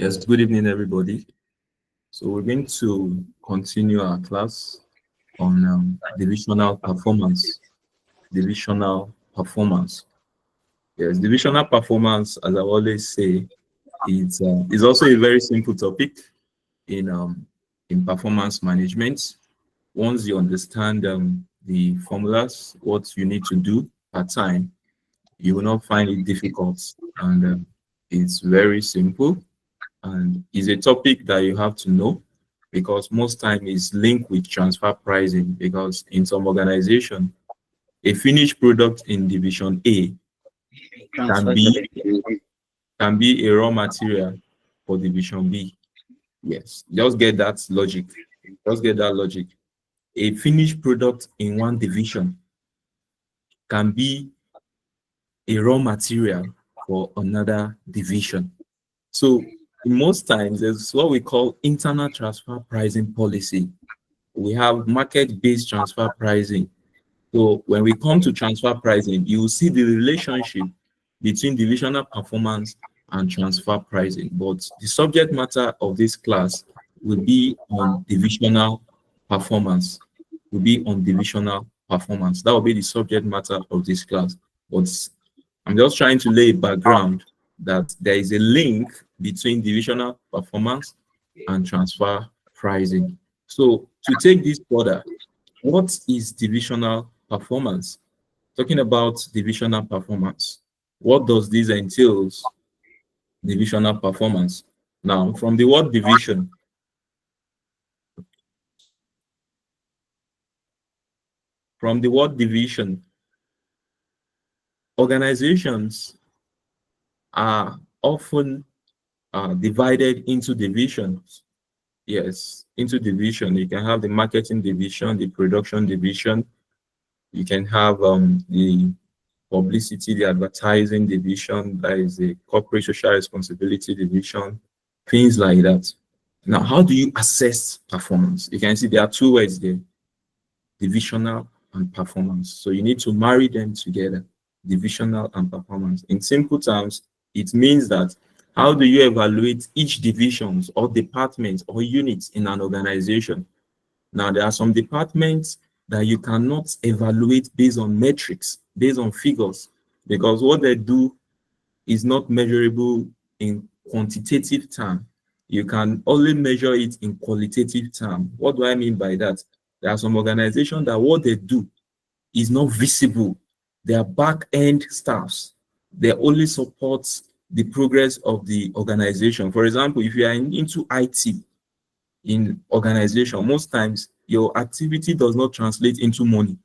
Yes, good evening, everybody. So we're going to continue our class on divisional performance. Divisional performance. Yes, divisional performance, as I always say, is also a very simple topic in performance management. Once you understand the formulas, what you need to do at time, you will not find it difficult, and it's very simple. And is a topic that you have to know because most time is linked with transfer pricing, because in some organization a finished product in division A can Transfer to be can be a raw material for division B. Yes, just get that logic. Just get that logic. A finished product in one division can be a raw material for another division. So in most times, there's what we call internal transfer pricing policy. We have market-based transfer pricing. So when we come to transfer pricing, you will see the relationship between divisional performance and transfer pricing. But the subject matter of this class will be on divisional performance. Will be on divisional performance. That will be the subject matter of this class. But I'm just trying to lay a background that there is a link between divisional performance and transfer pricing. So to take this further, what is divisional performance? Talking about divisional performance, what does this entails? Divisional performance. Now, from the word division, from the word division, organizations are often divided into divisions. Yes, into division. You can have the marketing division, the production division. You can have the publicity, the advertising division, that is the corporate social responsibility division, things like that. Now, how do you assess performance? You can see there are two words there, divisional and performance. So you need to marry them together, divisional and performance. In simple terms, it means that how do you evaluate each divisions or departments or units in an organization? Now, there are some departments that you cannot evaluate based on metrics, based on figures, because what they do is not measurable in quantitative term. You can only measure it in qualitative term. What do I mean by that? There are some organizations that what they do is not visible. Their back-end staffs, they only support the progress of the organization. For example, if you are into IT, in organization, most times your activity does not translate into money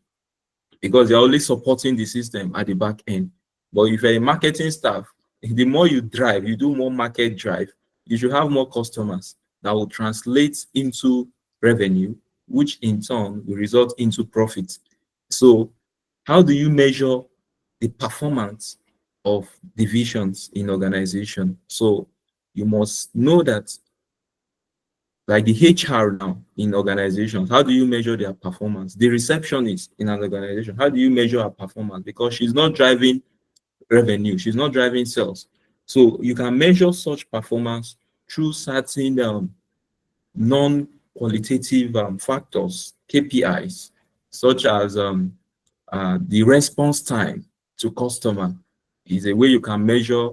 because you're only supporting the system at the back end. But if you're a marketing staff, the more you drive, you do more market drive, you should have more customers that will translate into revenue, which in turn will result into profit. So how do you measure the performance of divisions in organization? So you must know that, like the HR now in organizations, how do you measure their performance? The receptionist in an organization, how do you measure her performance? Because she's not driving revenue, she's not driving sales. So you can measure such performance through certain non-qualitative factors, KPIs, such as the response time to customer is a way you can measure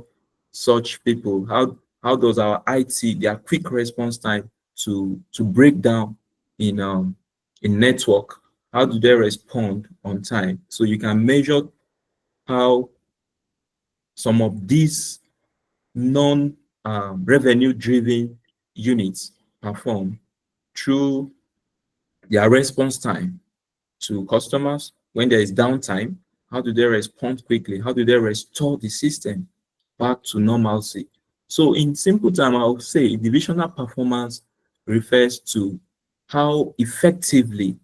such people. How does our IT, their quick response time to break down in network, how do they respond on time? So you can measure how some of these non revenue driven units perform through their response time to customers. When there is downtime, how do they respond quickly? How do they restore the system back to normalcy? So in simple term, I would say divisional performance refers to how effectively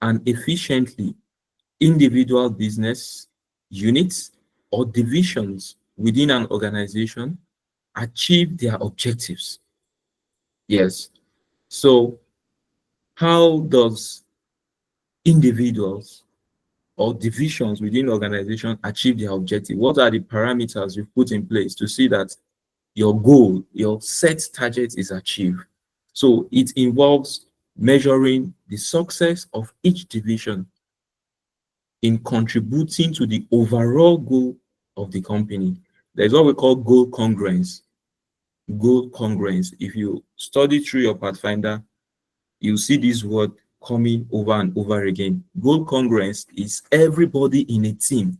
and efficiently individual business units or divisions within an organization achieve their objectives. Yes. So how does individuals or divisions within organization achieve their objective? What are the parameters we've put in place to see that your goal, your set target is achieved. So it involves measuring the success of each division in contributing to the overall goal of the company. There's what we call goal congruence. Goal congruence. If you study through your Pathfinder, you see this word coming over and over again. Goal congruence is everybody in a team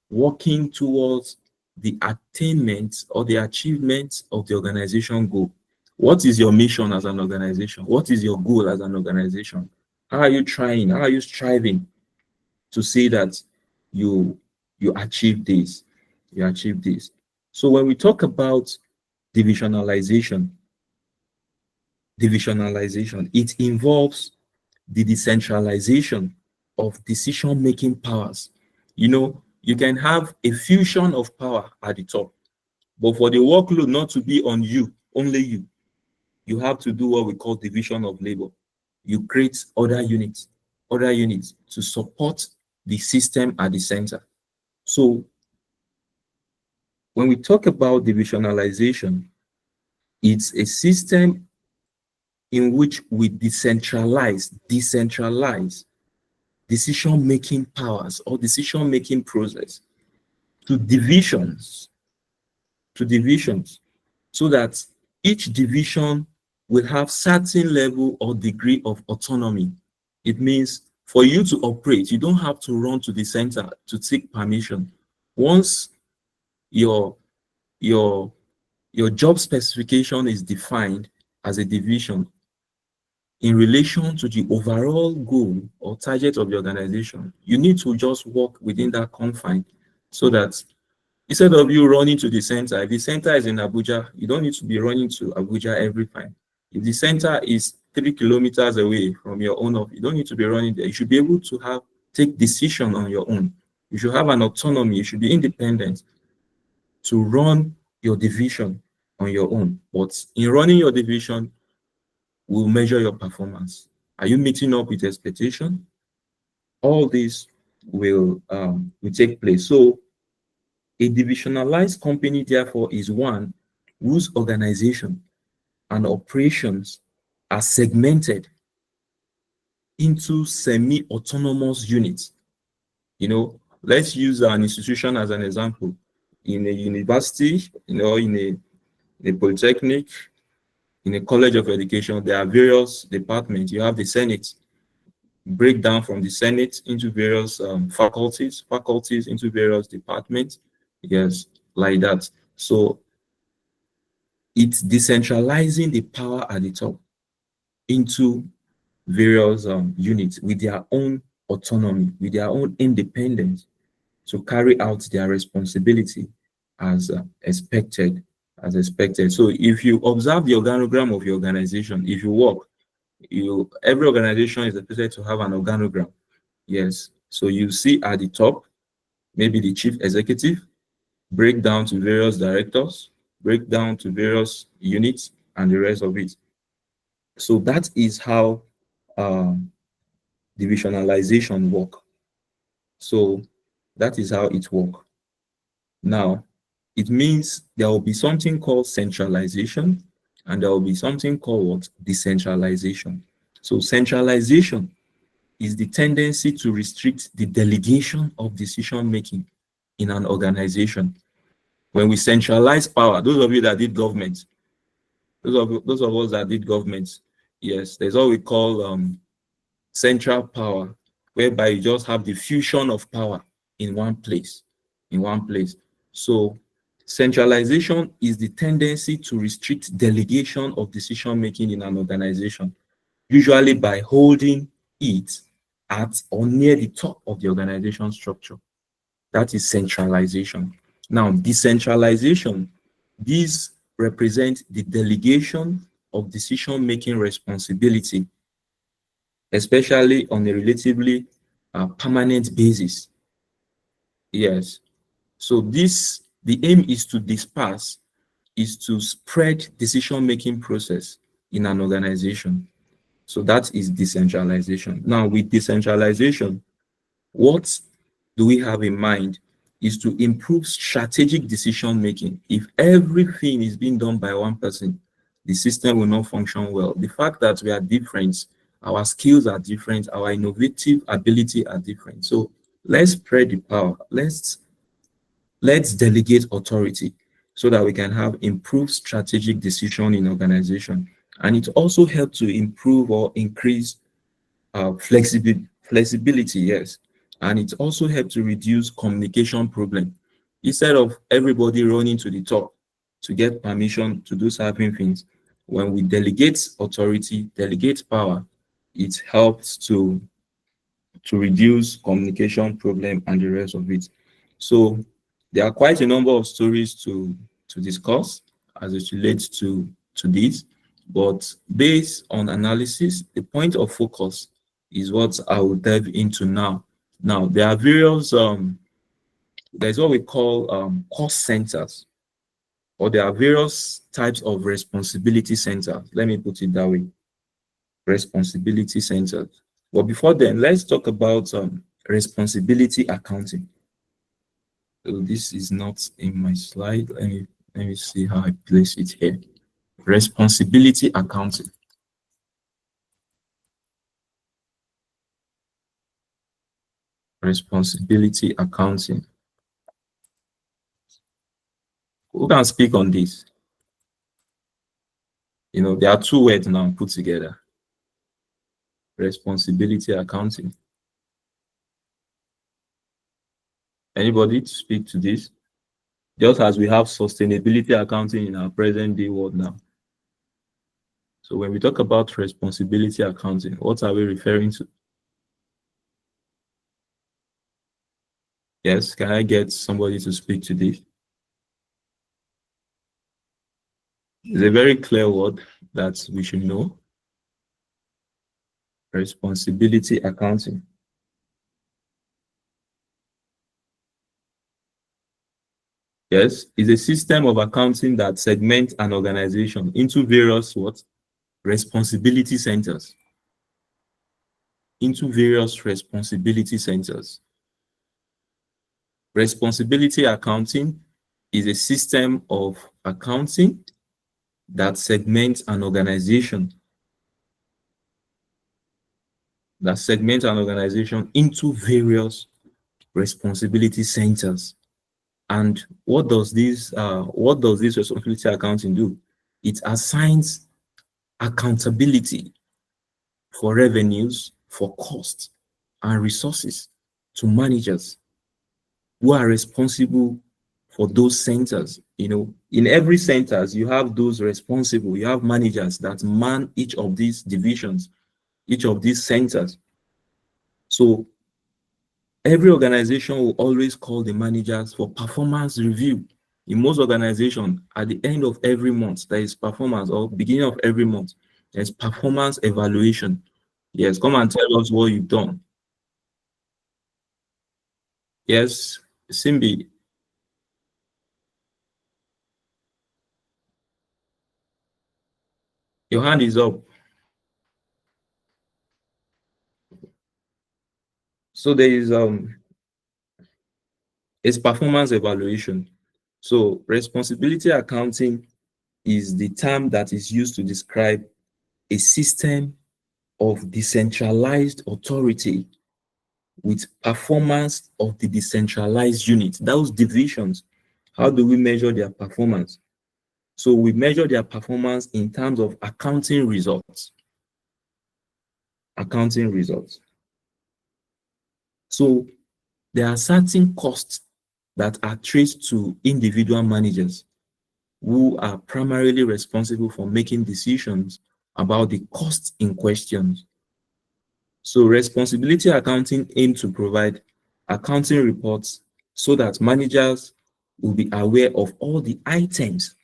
working towards the attainment or the achievement of the organization goal. What is your mission as an organization? What is your goal as an organization? How are you trying? How are you striving to say that you you achieve this? You achieve this. So when we talk about divisionalization, it involves the decentralization of decision-making powers. You know, you can have a fusion of power at the top, but for the workload not to be on you, only you have to do what we call division of labor. You create other units to support the system at the center. So when we talk about divisionalization, it's a system in which we decentralize decision-making powers or decision-making process to divisions, so that each division will have certain level or degree of autonomy. It means for you to operate, you don't have to run to the center to seek permission. Once your your your job specification is defined as a division in relation to the overall goal or target of the organization, you need to just work within that confine so that instead of you running to the center, if the center is in Abuja, you don't need to be running to Abuja every time. If the center is 3 kilometers away from your own office, you don't need to be running there. You should be able to take decision on your own. You should have an autonomy. You should be independent to run your division on your own. But in running your division, we'll measure your performance. Are you meeting up with expectation? All this will take place. So a divisionalized company, therefore, is one whose organization and operations are segmented into semi-autonomous units. You know, let's use an institution as an example. In a university, in a polytechnic, in a college of education, there are various departments. You have the Senate, break down from the Senate into various faculties into various departments. Yes, like that. So it's decentralizing the power at the top into various units with their own autonomy, with their own independence to carry out their responsibility as expected. So if you observe the organogram of your organization, if you work, every organization is expected to have an organogram. Yes. So you see at the top, maybe the chief executive, break down to various directors, break down to various units, and the rest of it. So that is how divisionalization work. So that is how it work. Now, it means there will be something called centralization, and there will be something called what? Decentralization. So centralization is the tendency to restrict the delegation of decision making in an organization. When we centralize power, those of you that did government, those of us that did government, yes, there's what we call central power, whereby you just have the fusion of power in one place, So centralization is the tendency to restrict delegation of decision making in an organization, usually by holding it at or near the top of the organization structure. That is centralization. Now, decentralization, these represent the delegation of decision-making responsibility, especially on a relatively permanent basis. Yes. So the aim is to disperse, is to spread decision-making process in an organization. So that is decentralization. Now, with decentralization, what do we have in mind is to improve strategic decision making. If everything is being done by one person, the system will not function well. The fact that we are different, our skills are different, our innovative ability are different. So let's spread the power. Let's delegate authority so that we can have improved strategic decision in organization. And it also helps to improve or increase flexibility, yes. And it also helps to reduce communication problem. Instead of everybody running to the top to get permission to do certain things, when we delegate authority, delegate power, it helps to reduce communication problem and the rest of it. So there are quite a number of stories to discuss as it relates to this, but based on analysis, the point of focus is what I will delve into now. Now there are various there's what we call cost centers, or there are various types of responsibility centers. Let me put it that way. Responsibility centers. But before then, let's talk about responsibility accounting. So this is not in my slide. Let me see how I place it here. Responsibility accounting. Responsibility accounting. Who can speak on this? You know, there are two words now put together. Responsibility accounting. Anybody to speak to this? Just as we have sustainability accounting in our present day world now. So when we talk about responsibility accounting, what are we referring to? Yes, can I get somebody to speak to this? It's a very clear word that we should know. Responsibility accounting. Yes, it's a system of accounting that segments an organization into various what? Responsibility centers. Into various responsibility centers. Responsibility accounting is a system of accounting that segments an organization into various responsibility centers. And what does this responsibility accounting do? It assigns accountability for revenues, for costs, and resources to managers who are responsible for those centers. You know, in every centers, you have those responsible, you have managers that man each of these divisions, each of these centers. So every organization will always call the managers for performance review. In most organizations, at the end of every month, there is performance, or beginning of every month, there's performance evaluation. Yes, come and tell us what you've done. Yes, Simbi, your hand is up. So there is it's performance evaluation. So responsibility accounting is the term that is used to describe a system of decentralized authority with performance of the decentralized unit, those divisions. How do we measure their performance? So we measure their performance in terms of accounting results. Accounting results. So there are certain costs that are traced to individual managers who are primarily responsible for making decisions about the costs in question. So responsibility accounting aims to provide accounting reports so that managers will be aware of all the items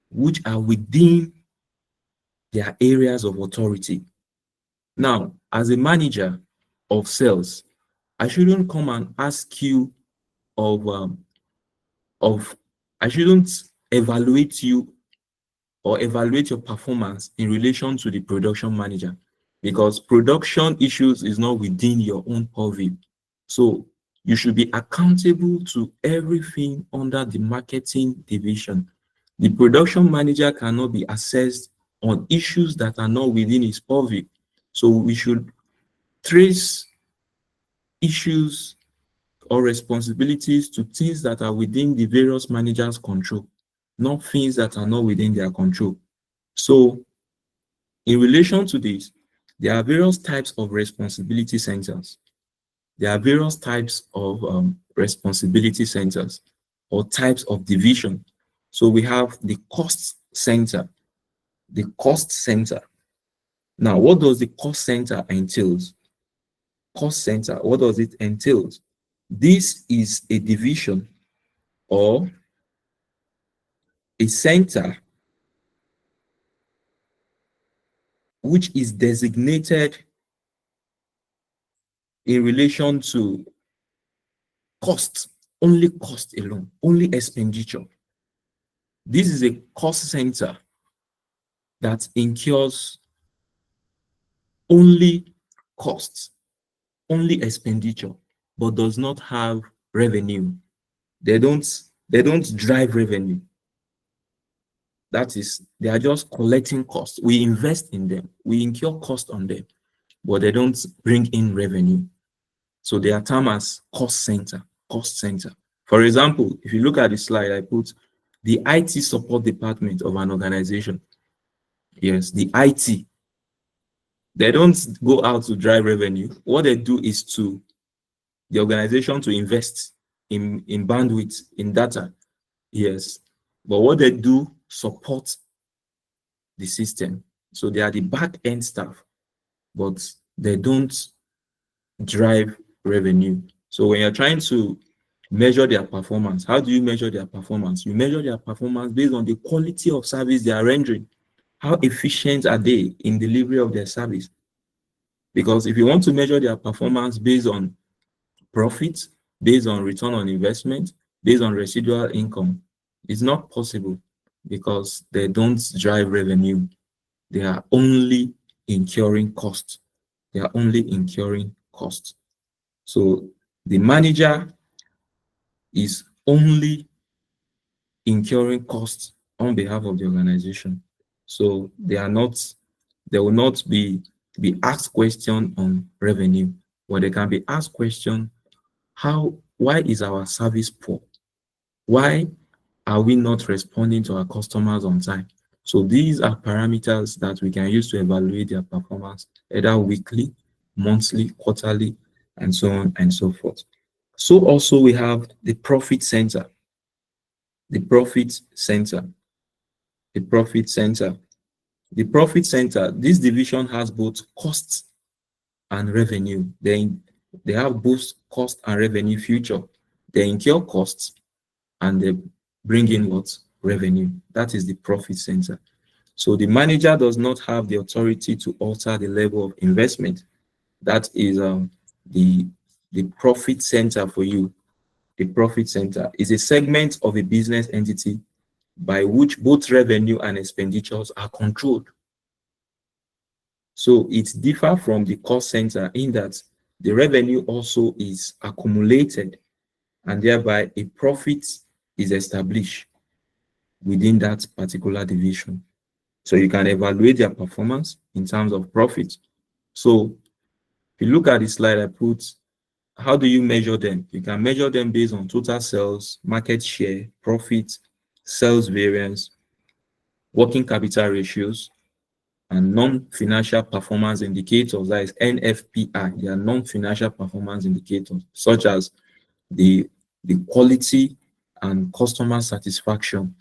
which are within their areas of authority. Now, as a manager of sales, I shouldn't come and ask you of of I shouldn't evaluate you or evaluate your performance in relation to the production manager, because production issues is not within your own purview. So You should be accountable to everything under the marketing division. The production manager cannot be assessed on issues that are not within his purview. So we should trace issues or responsibilities to things that are within the various managers' control, not things that are not within their control. So in relation to this, there are various types of responsibility centers. There are various types of responsibility centers or types of division. So we have the cost center. The cost center. Now, what does the cost center entails? Cost center, what does it entail? This is a division or a center which is designated in relation to cost, only cost alone, only expenditure. This is a cost center that incurs only costs, only expenditure, but does not have revenue. They don't they don't drive revenue. That is, they are just collecting costs. We invest in them, we incur cost on them, but they don't bring in revenue. So they are termed as cost center, cost center. For example, if you look at the slide, I put the IT support department of an organization. Yes, the IT. They don't go out to drive revenue. What they do is to the organization to invest in bandwidth, in data. Yes. But what they do support the system. So they are the back end staff, but they don't drive revenue. So when you're trying to measure their performance, how do you measure their performance? You measure their performance based on the quality of service they are rendering. How efficient are they in delivery of their service? Because if you want to measure their performance based on profit, based on return on investment, based on residual income, it's not possible because they don't drive revenue. They are only incurring costs. They are only incurring costs. So the manager is only incurring costs on behalf of the organization. So they will not be asked question on revenue, but they can be asked question, why is our service poor? Why are we not responding to our customers on time? So these are parameters that we can use to evaluate their performance, either weekly, monthly, quarterly, and so on and so forth. So also we have the profit center. The profit center. The profit center. The profit center, this division has both costs and revenue. They have both cost and revenue future. They incur costs and they bring in what? Revenue. That is the profit center. So the manager does not have the authority to alter the level of investment. That is the profit center for you. The profit center is a segment of a business entity by which both revenue and expenditures are controlled. So it differs from the cost center in that the revenue also is accumulated and thereby a profit is established within that particular division. So you can evaluate their performance in terms of profit. So if you look at the slide I put, how do you measure them? You can measure them based on total sales, market share, profit, sales variance, working capital ratios, and non-financial performance indicators, that is NFPI. They are non-financial performance indicators, such as the quality and customer satisfaction.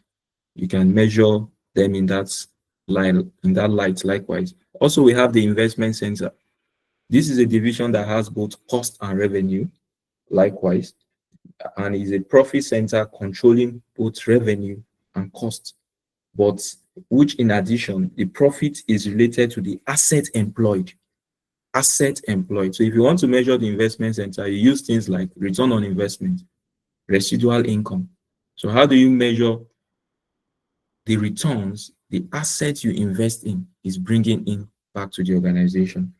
You can measure them in that light likewise. Also, we have the investment center. This is a division that has both cost and revenue, likewise, and is a profit center controlling both revenue and cost. But which in addition, the profit is related to the asset employed. Asset employed. So if you want to measure the investment center, you use things like return on investment, residual income. So how do you measure the returns the assets you invest in is bringing in back to the organization?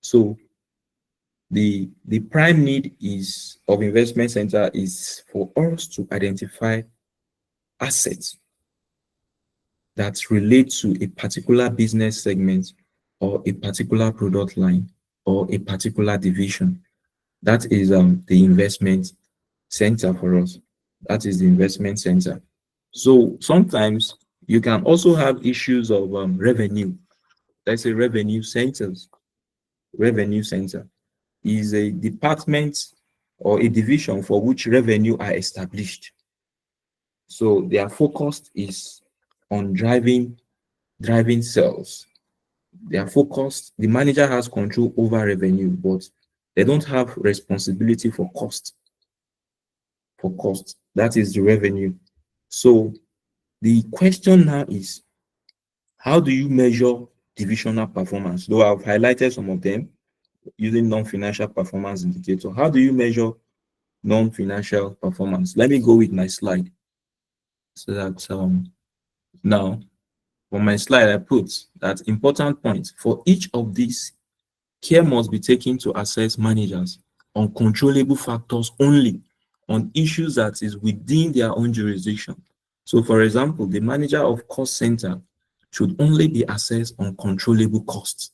So The prime need is of investment center is for us to identify assets that relate to a particular business segment or a particular product line or a particular division. That is the investment center for us. That is the investment center. So sometimes you can also have issues of revenue. Let's say revenue centers. Revenue center is a department or a division for which revenue are established. So their focus is on driving sales. They are focused. The manager has control over revenue, but they don't have responsibility for cost. For cost, that is the revenue. So the question now is, how do you measure divisional performance? Though I've highlighted some of them using non-financial performance indicator. How do you measure non-financial performance? Let me go with my slide so that now on my slide I put that important point for each of these. Care must be taken to assess managers on controllable factors only, on issues that is within their own jurisdiction. So, for example, the manager of cost center should only be assessed on controllable costs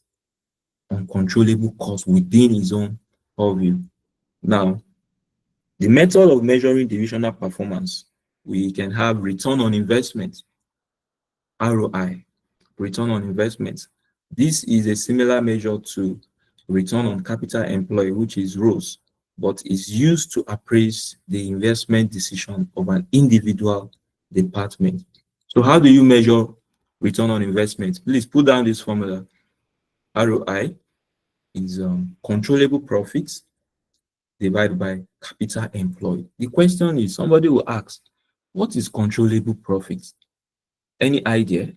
within his own purview. Now, the method of measuring divisional performance, we can have return on investment, ROI, return on investment. This is a similar measure to return on capital employed, which is ROCE, but is used to appraise the investment decision of an individual department. So how do you measure return on investment? Please put down this formula. ROI is controllable profits divided by capital employed. The question is, somebody will ask, what is controllable profits? Any idea?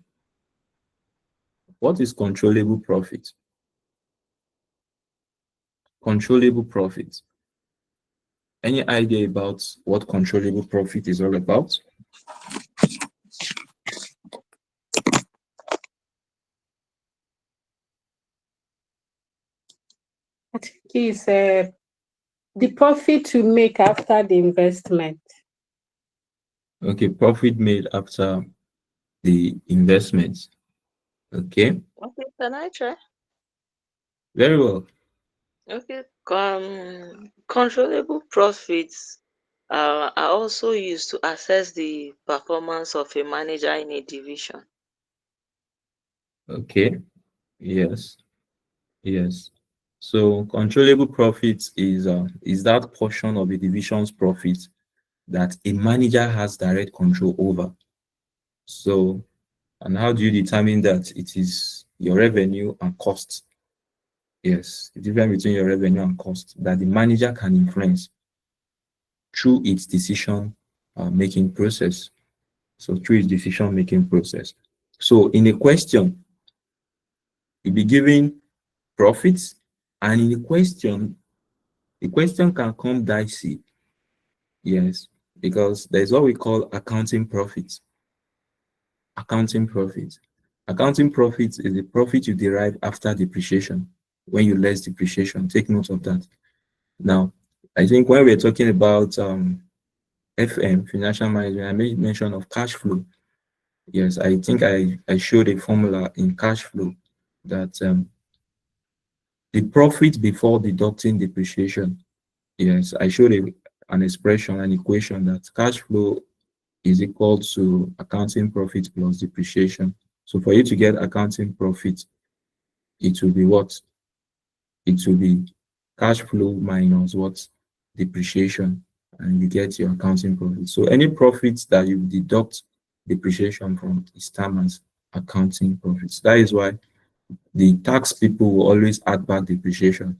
What is controllable profit? Controllable profit. Any idea about what controllable profit is all about? I think it's the profit to make after the investment. Okay, profit made after the investment. Okay, Okay, can I try? very well. Okay, controllable profits are also used to assess the performance of a manager in a division. Okay, yes, yes. So controllable profits is that portion of a division's profit that a manager has direct control over. So, and how do you determine that? It is your revenue and cost. Yes, the difference between your revenue and cost that the manager can influence through its decision making process. So through its decision making process. So in a question, you'll be given profits, and in the question can come dicey. Yes, because there's what we call accounting profits. Accounting profits. Accounting profits is the profit you derive after depreciation. When you less depreciation, take note of that. Now, I think when we're talking about FM, financial management, I made mention of cash flow. Yes, I think I showed a formula in cash flow that the profit before deducting depreciation. Yes, I showed an expression, an equation that cash flow is equal to accounting profit plus depreciation. So for you to get accounting profit, it will be what? It will be cash flow minus what? Depreciation, and you get your accounting profit. So any profits that you deduct depreciation from is termed as accounting profits. That is why the tax people will always add back depreciation.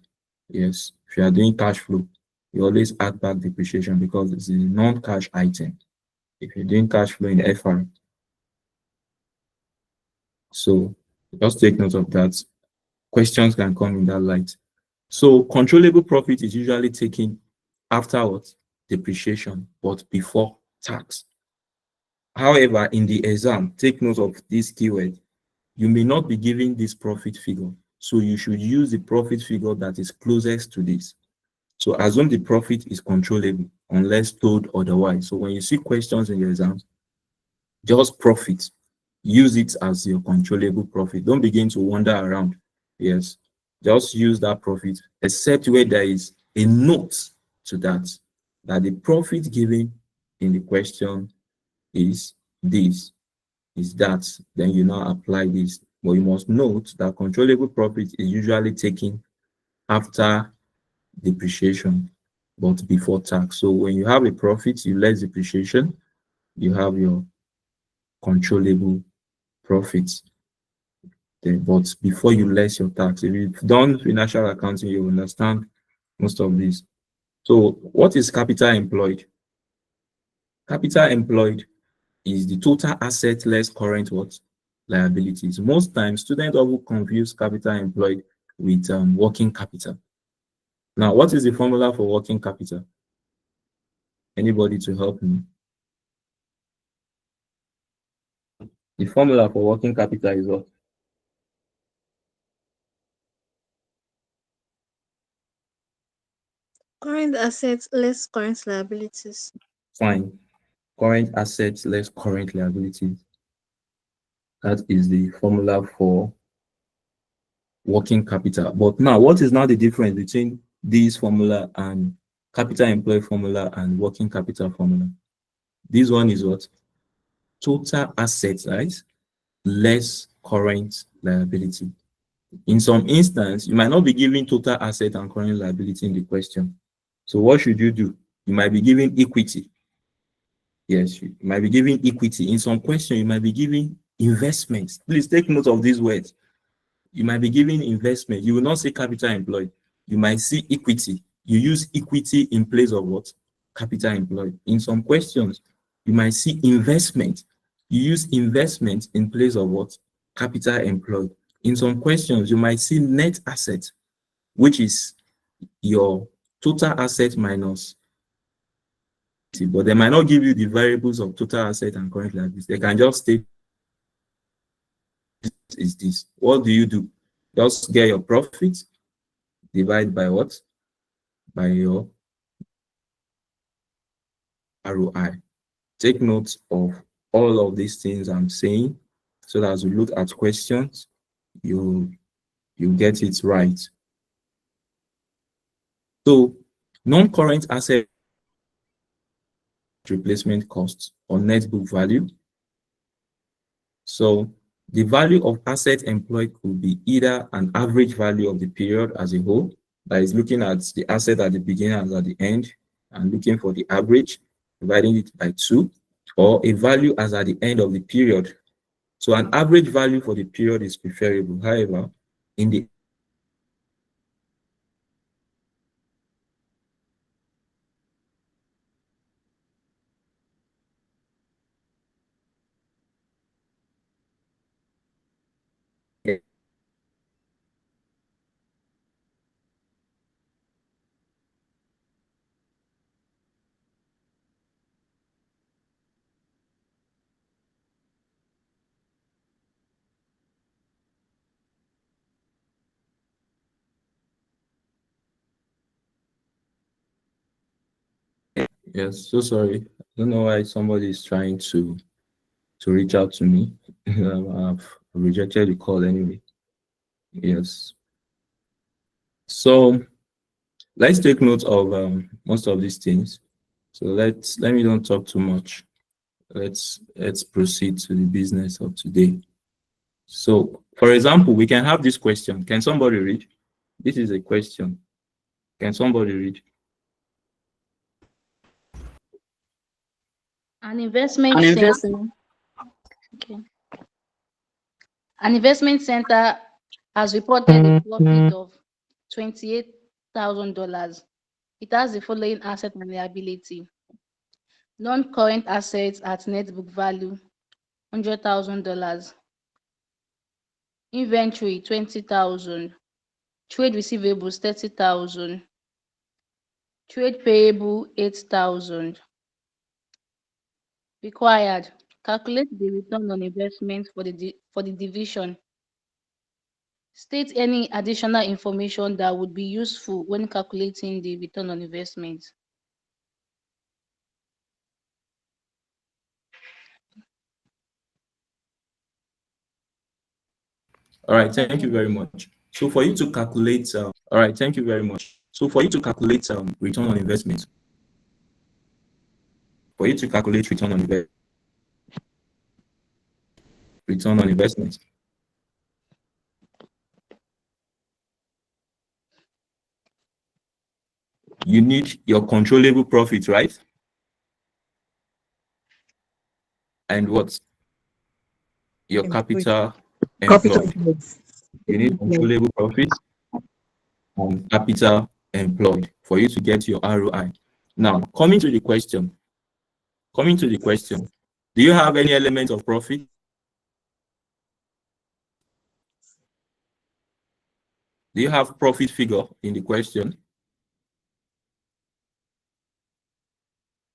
Yes, if you are doing cash flow, you always add back depreciation because it's a non-cash item. If you're doing cash flow in FR, so just take note of that. Questions can come in that light. So controllable profit is usually taken afterwards depreciation, but before tax. However, in the exam, take note of this keyword. You may not be given this profit figure. So you should use the profit figure that is closest to this. So assume the profit is controllable unless told otherwise. So when you see questions in your exams, just profit. Use it as your controllable profit. Don't begin to wander around. Yes. Just use that profit, except where there is a note to that, that the profit given in the question is this, is that. Then you now apply this. But you must note that controllable profit is usually taken after depreciation, but before tax. So when you have a profit, you less depreciation, you have your controllable profits. Then, but before you less your tax, if you've done financial accounting, you understand most of this. So what is capital employed? Capital employed is the total asset less current what? Liabilities. Most times, students often confuse capital employed with working capital. Now, what is the formula for working capital? Anybody to help me? The formula for working capital is what? Current assets less current liabilities. Fine. Current assets less current liabilities. That is the formula for working capital. But now, what is now the difference between this formula and capital employed formula and working capital formula? This one is what? Total assets, right? Less current liability. In some instance, you might not be giving total asset and current liability in the question. So what should you do? You might be giving equity. Yes, you might be giving equity. In some question, you might be giving investments. Please take note of these words. You might be giving investment. You will not say capital employed. You might see equity. You use equity in place of what? Capital employed. In some questions, you might see investment. You use investment in place of what? Capital employed. In some questions, you might see net asset, which is your total asset minus, but they might not give you the variables of total asset and current liabilities. They can just state is this. What do you do? Just get your profit, divide by what? By your ROI. Take note of all of these things I'm saying, so that as we look at questions, you get it right. So non-current asset replacement cost or net book value. So the value of asset employed could be either an average value of the period as a whole, that is looking at the asset at the beginning and at the end and looking for the average, dividing it by 2, or a value as at the end of the period. So an average value for the period is preferable. However, in the yes, so sorry. I don't know why somebody is trying to reach out to me. I've rejected the call anyway. Yes. So let's take note of most of these things. So let me don't talk too much. Let's proceed to the business of today. So, for example, we can have this question. Can somebody read? This is a question. Can somebody read? An investment An center, investment. okay. An investment center has reported a profit of $28,000. It has the following asset and liability. Non-current assets at net book value, $100,000. Inventory, 20,000. Trade receivables, 30,000. Trade payable, 8,000. Required. Calculate the return on investment for the division. State any additional information that would be useful when calculating the return on investment. All right, thank you very much. So for you to calculate, all right, thank you very much. So for you to calculate return on investment, for you to calculate return on investment, you need your controllable profit, right? And what? Your capital employed. You need controllable profit and capital employed for you to get your ROI. Now, coming to the question, do you have any element of profit? Do you have profit figure in the question?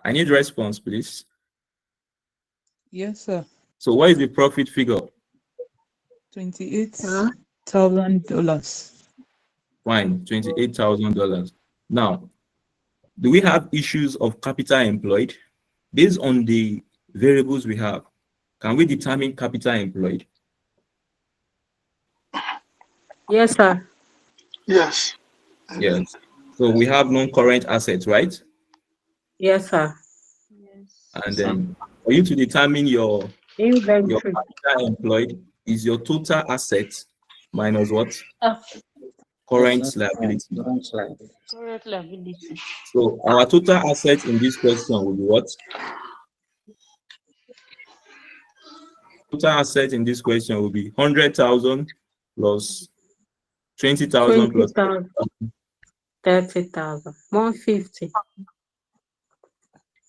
I need response, please. Yes, sir. So what is the profit figure? $28,000. Fine, $28,000. Now, do we have issues of capital employed? Based on the variables we have, can we determine capital employed? Yes, sir. Yes. Yes. So we have non-current assets, right? Yes, sir. And then for you to determine your Inventory. capital employed is your total asset minus what? Ah. Current liability. Current liability. So our total asset in this question will be what? Total asset in this question will be 100,000 plus 20,000 plus 20,000. 30,000. 150.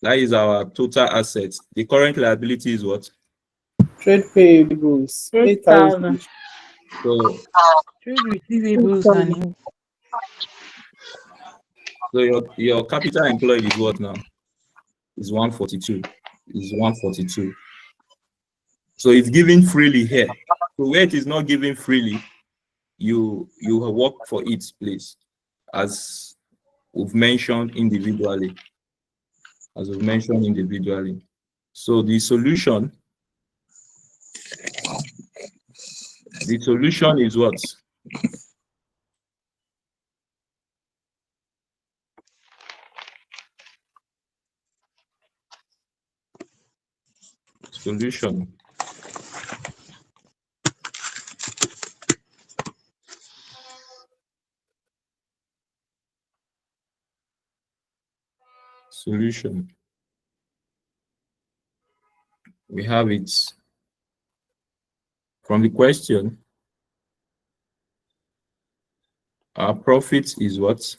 that is our total asset. The current liability is what? Trade payables, 8,000. So trade receivables, and your capital employed is what now? Is 142. Is 142. So it's given freely here. So where it is not given freely, you work for it, please. As we've mentioned individually. So the solution is what? Solution. We have it from the question. Our profit is what?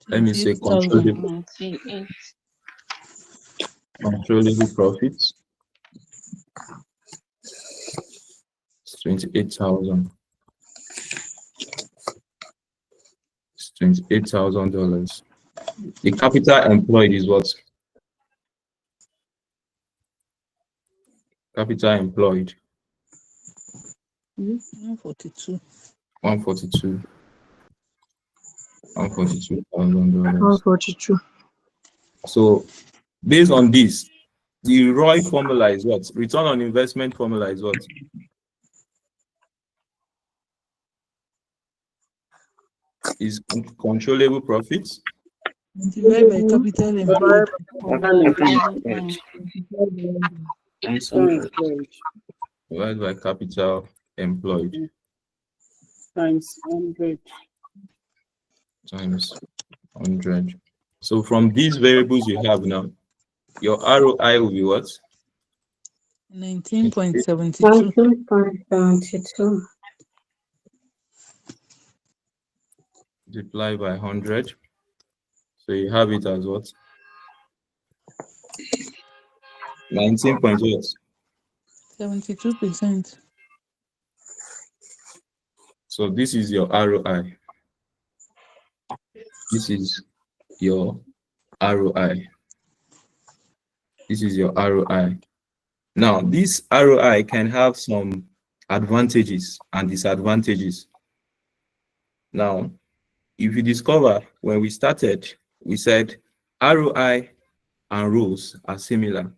Let me say controllable profits. 28,000. It's $28,000. The capital employed is what? Capital employed. 142. $142,000. 142. So based on this, the ROI formula is what? Return on investment formula is what? Is controllable profits Divided by capital employed. divided by capital employed Times 100. times 100. So from these variables you have now, your ROI will be what? 19.72. 19.72. Multiply by 100. So you have it as what? 72%. So this is your ROI. This is your ROI. This is your ROI. Now, this ROI can have some advantages and disadvantages. Now, if you discover when we started, we said ROI and ROEs are similar.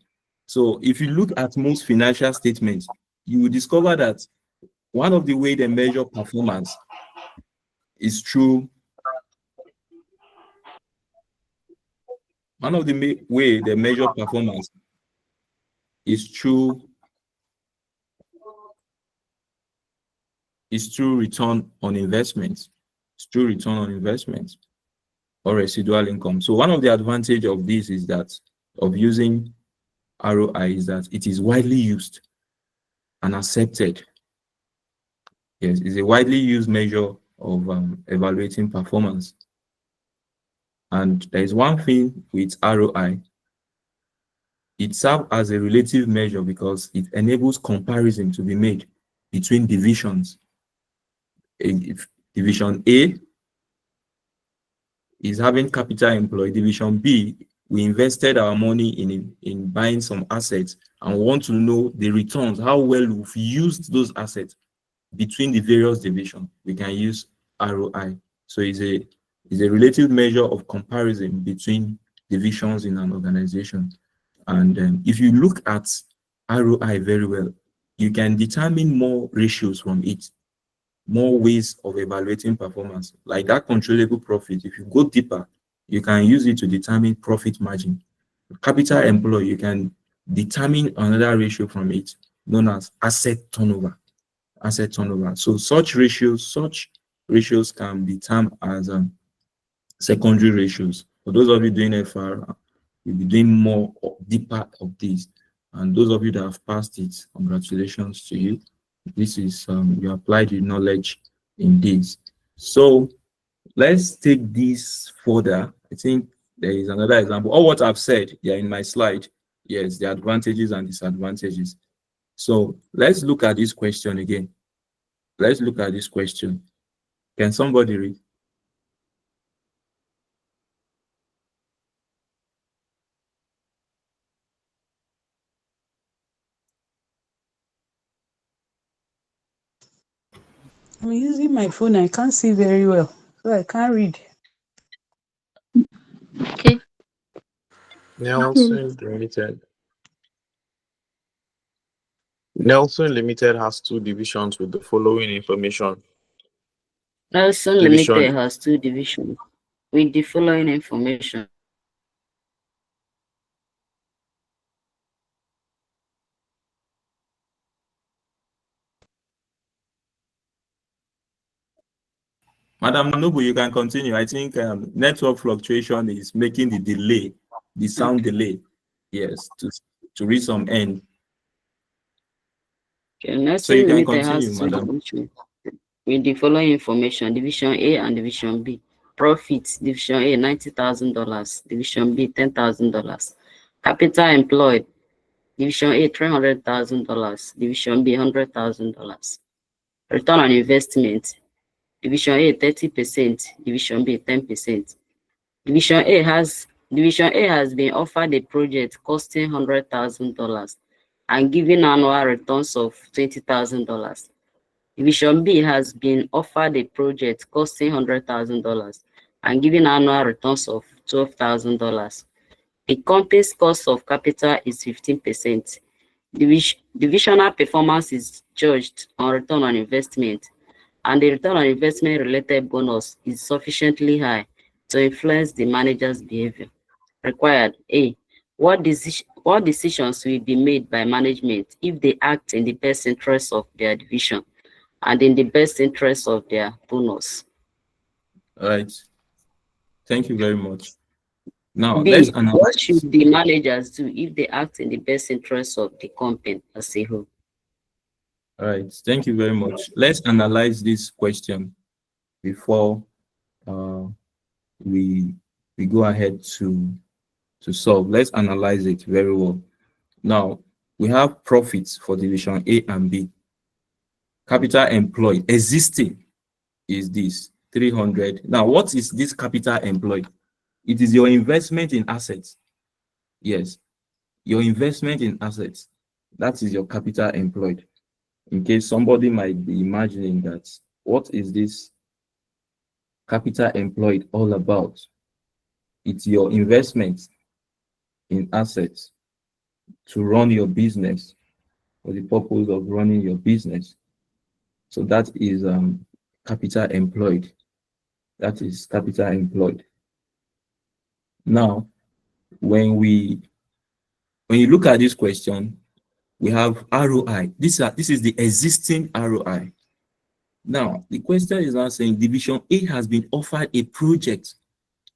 So if you look at most financial statements, you will discover that one of the way they measure performance is through one of the way they measure performance is through return on investment. It's through return on investment or residual income. So one of the advantage of this is that of using ROI is that it is widely used and accepted. Yes, it's a widely used measure of evaluating performance. And there is one thing with ROI, it serves as a relative measure because it enables comparison to be made between divisions. If Division A is having capital employed, Division B, we invested our money in buying some assets and want to know the returns, how well we've used those assets between the various divisions. We can use ROI. So it's a relative measure of comparison between divisions in an organization. And if you look at ROI very well, you can determine more ratios from it, more ways of evaluating performance. Like that controllable profit, if you go deeper, you can use it to determine profit margin. Capital employed, you can determine another ratio from it known as asset turnover. Asset turnover. So such ratios can be termed as secondary ratios. For those of you doing FR, you'll be doing more deeper of this. And those of you that have passed it, congratulations to you. This is you applied your knowledge in this. So let's take this further. I think there is another example. All what I've said, yeah, in my slide. Yes, the advantages and disadvantages. So let's look at this question again. Let's look at this question. Can somebody read? I'm using my phone. I can't see very well, so I can't read. Okay. Nelson Limited. Nelson Limited has two divisions with the following information. Nelson Division- Limited has two divisions with the following information. Madam Nobu, you can continue. I think network fluctuation is making the delay, the sound delay, yes, to reach some end. Okay, So Nelson you can Limited continue, has two madam. divisions with the following information: Division A and Division B. Profit: Division A $90,000, Division B $10,000. Capital employed: Division A $300,000, Division B $100,000. Return on investment: Division A 30%, Division B 10%. Division A has been offered a project costing $100,000 and giving annual returns of $20,000. Division B has been offered a project costing $100,000 and giving annual returns of $12,000. The company's cost of capital is 15%. Divisional performance is judged on return on investment, and the return on investment related bonus is sufficiently high to influence the manager's behavior. Required: A. What decisions will be made by management if they act in the best interest of their division and in the best interest of their bonus? All right. Thank you very much. Now, B. let's What analyze. should the managers do if they act in the best interest of the company as a whole? All right. Thank you very much. Let's analyze this question before we go ahead to solve. Let's analyze it very well. Now, we have profits for division A and B. Capital employed existing is this 300. Now, what is this capital employed? It is your investment in assets. Yes, your investment in assets. That is your capital employed. in case somebody might be imagining that, what is this capital employed all about? It's your investment in assets to run your business for the purpose of running your business. So that is capital employed. That is capital employed. Now, when you look at this question, we have ROI. This is the existing ROI. Now, the question is now saying Division A has been offered a project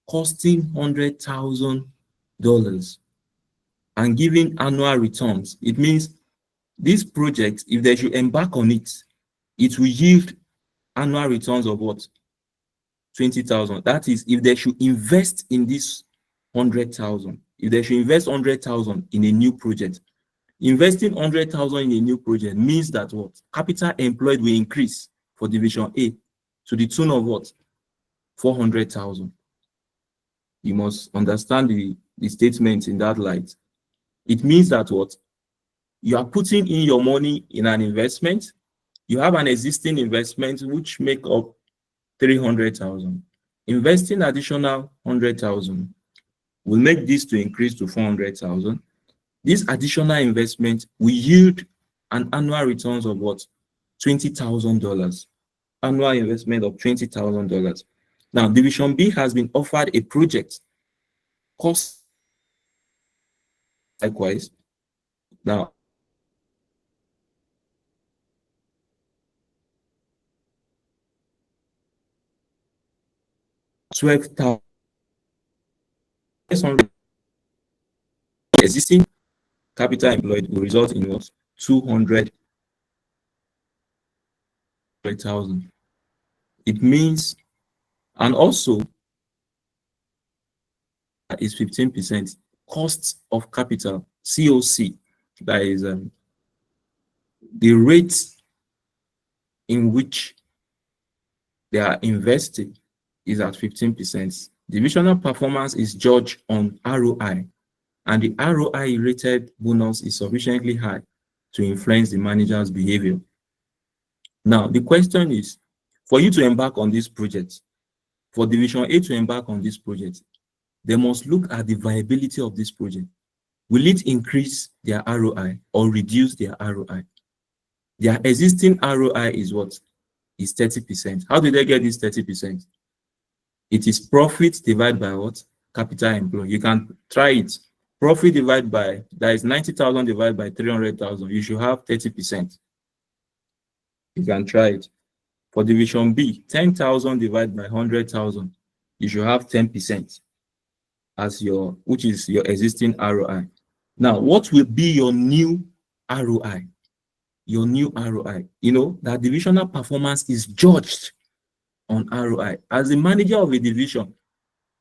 costing $100,000 and giving annual returns. It means this project, if they should embark on it, it will yield annual returns of what? 20,000. That is, if they should invest in this 100,000, if they should invest 100,000 in a new project, investing 100,000 in a new project means that what? Capital employed will increase for Division A to the tune of what? 400,000. You must understand the statement in that light. It means that what? You are putting in your money in an investment. You have an existing investment which make up 300,000. Investing additional 100,000 will make this to increase to 400,000. This additional investment will yield an annual returns of what? $20,000. Annual investment of $20,000. Now, Division B has been offered a project cost likewise. Now, $12,000 existing capital employed will result in what? 200,000. It means, and also is 15% cost of capital, COC. That is the rate in which they are invested is at 15%. Divisional performance is judged on ROI, and the ROI rated bonus is sufficiently high to influence the manager's behavior. Now, the question is, for you to embark on this project, for Division A to embark on this project, they must look at the viability of this project. Will it increase their ROI or reduce their ROI? Their existing ROI is what? Is 30%. How did they get this 30%? It is profit divided by what? Capital employed. You can try it. Profit divided by, that is 90,000 divided by 300,000. You should have 30%. You can try it. For Division B, 10,000 divided by 100,000. You should have 10% as your, which is your existing ROI. Now, what will be your new ROI? Your new ROI. You know that divisional performance is judged on ROI. As the manager of a division,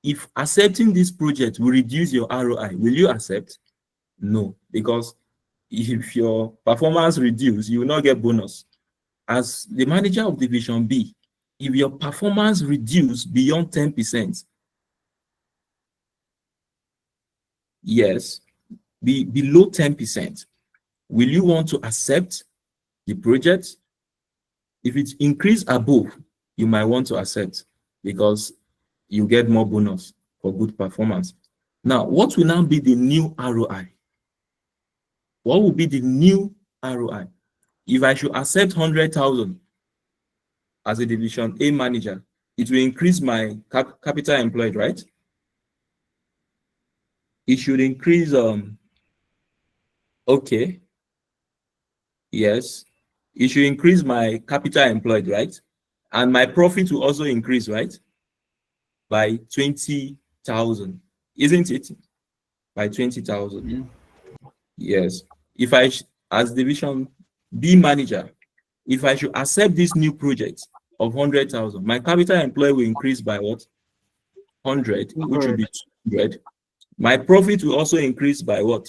if accepting this project will reduce your ROI, will you accept? No, because if your performance reduce, you will not get bonus. As the manager of Division B, if your performance reduce beyond 10%, yes, below 10%, will you want to accept the project? If it increase above, you might want to accept because you get more bonus for good performance. Now, what will now be the new ROI? What will be the new ROI? If I should accept 100,000 as a Division A manager, it will increase my capital employed, right? It should increase, okay. Yes, it should increase my capital employed, right? And my profit will also increase, right? By 20,000, isn't it? By 20,000. Yeah. Yes. If I, as Division B manager, if I should accept this new project of 100,000, my capital employed will increase by what? 100, which will be 200. My profit will also increase by what?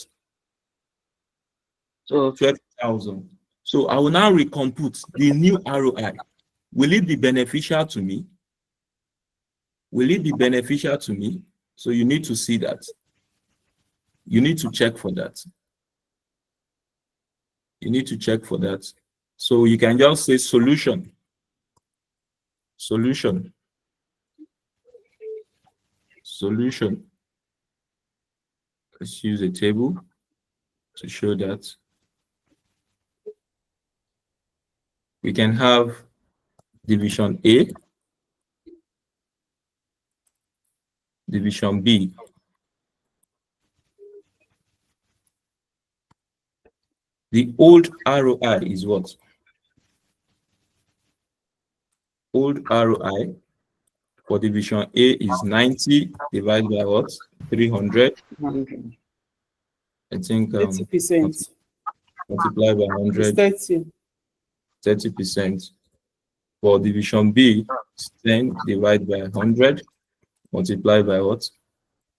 So 12,000. So I will now recompute the new ROI. Will it be beneficial to me? Will it be beneficial to me? So you need to see that. You need to check for that. You need to check for that. So you can just say solution. Solution. Solution. Let's use a table to show that. We can have division A, division B. The old ROI is what? Old ROI for division A is 90 divided by what? 300. 100. I think 30%. multiply by It's 100, 30. 30%. For division B, it's 10 divided by 100, multiply by what?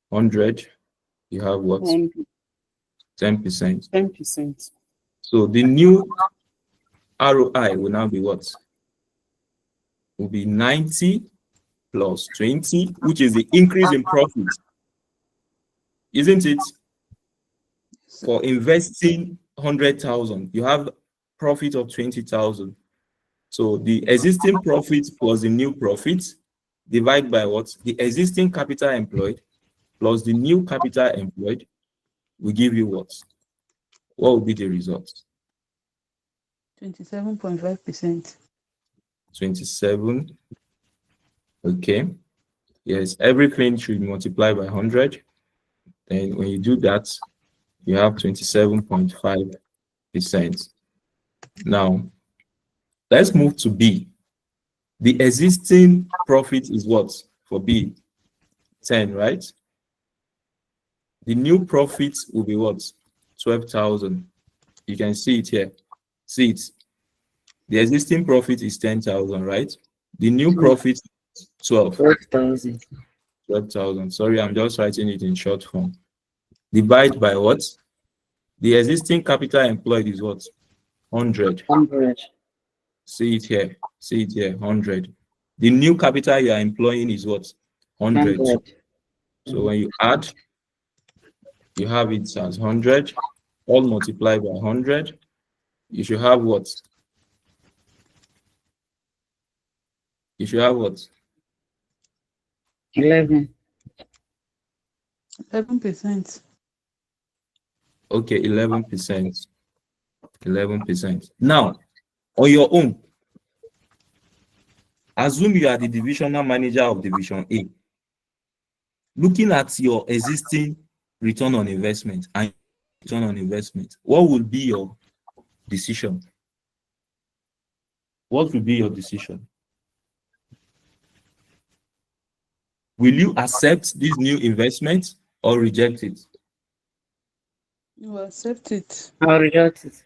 100. You have what? 10%. 10%. So the new ROI will now be what? Will be 90 plus 20, which is the increase in profit. Isn't it? For investing 100,000, you have profit of 20,000. So the existing profit plus the new profit divide by what? The existing capital employed plus the new capital employed will give you what? What will be the result? 27.5%. 27. Okay. Yes, everything should multiply by 100. Then when you do that, you have 27.5%. Now, let's move to B. The existing profit is what for B? 10, right? The new profit will be what? 12,000. You can see it here. See it. The existing profit is 10,000, right? The new profit is 12,000. 12,000. Sorry, I'm just writing it in short form. Divide by what? The existing capital employed is what? 100. 100. See it here. See it here. 100. The new capital you are employing is what? 100. 100. So when you add, you have it as 100. All multiplied by 100. You should have what? You should have what? 11. 11%. Okay, 11%. 11%. Now, on your own, assume you are the divisional manager of division A. Looking at your existing return on investment and return on investment, what will be your decision? What will be your decision? Will you accept this new investment or reject it? You accept it. I'll reject it.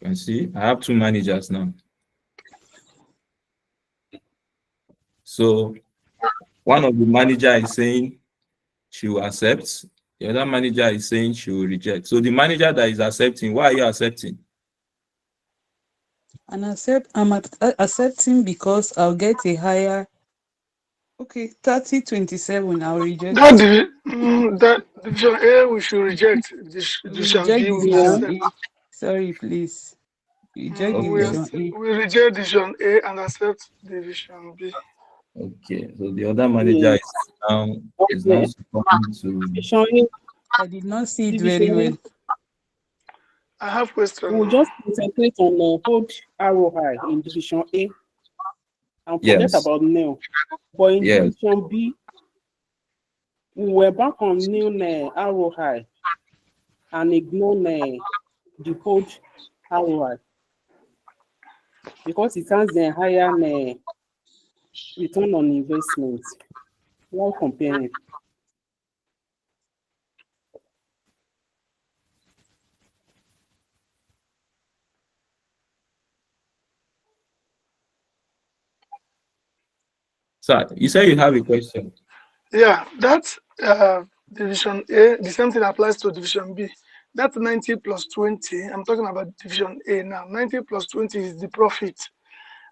You can see, I have two managers now. So one of the manager is saying she will accept. The other manager is saying she will reject. So the manager that is accepting, why are you accepting? And I'm accepting because I'll get a higher. Okay, 30-27. I'll reject. That division A we should reject. Division Reject B we will division accept. A. Sorry, please. Reject Okay. division A. We reject division A and accept division B. Okay, so the other manager is now succumbing to. Showing I did not see it very well. I have question. we'll just concentrate on hold ROI in division A and forget Yes. about nil. But in Yes. division B, we were back on nil ROI and ignore the hold ROI because it has the higher return on investment while comparing. So you say you have a question. Yeah, that's division A. The same thing applies to division B. That's 90 plus 20. I'm talking about division A now. 90 plus 20 is the profit.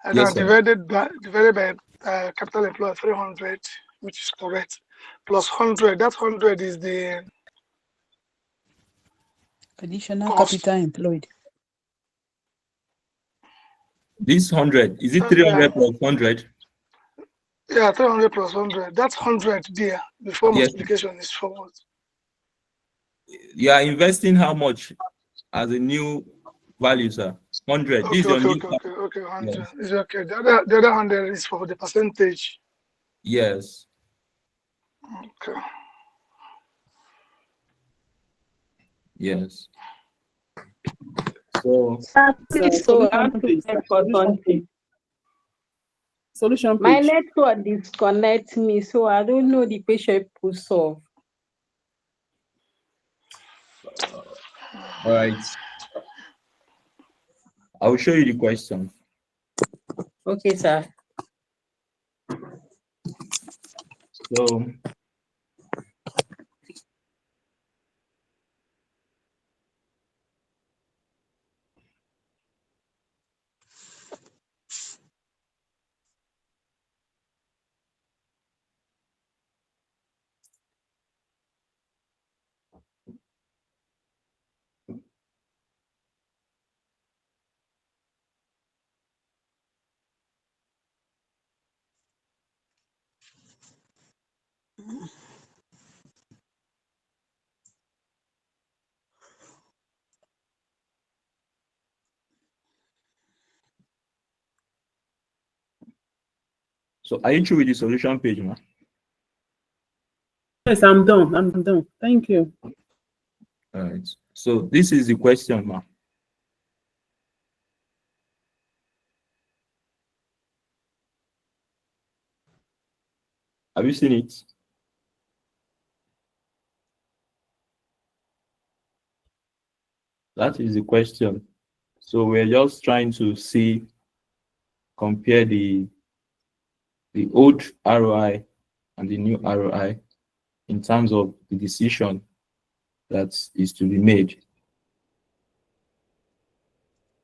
And Yes, sir. divided by capital employed 300, which is correct. Plus 100. That 100 is the Additional cost. capital employed. This 100, is it 300 plus 100? Yeah, 300 plus 100. That's 100 there before Yes. multiplication is forward. You are investing how much as a new value, sir? 100. This is Okay, your okay, new. okay, okay, okay, 100. Yes. It's okay. The other 100 is for the percentage. Yes. Okay. Yes. So Sir, So please, so I solution want to page, check for something. solution My page. network disconnect me, so I don't know the patient will solve. all right, I will show you the question. Okay, sir. So are you through with the solution page, man? Yes, I'm done. I'm done. Thank you. All right. So this is the question, man. Have you seen it? That is the question. So we're just trying to compare the old ROI and the new ROI in terms of the decision that is to be made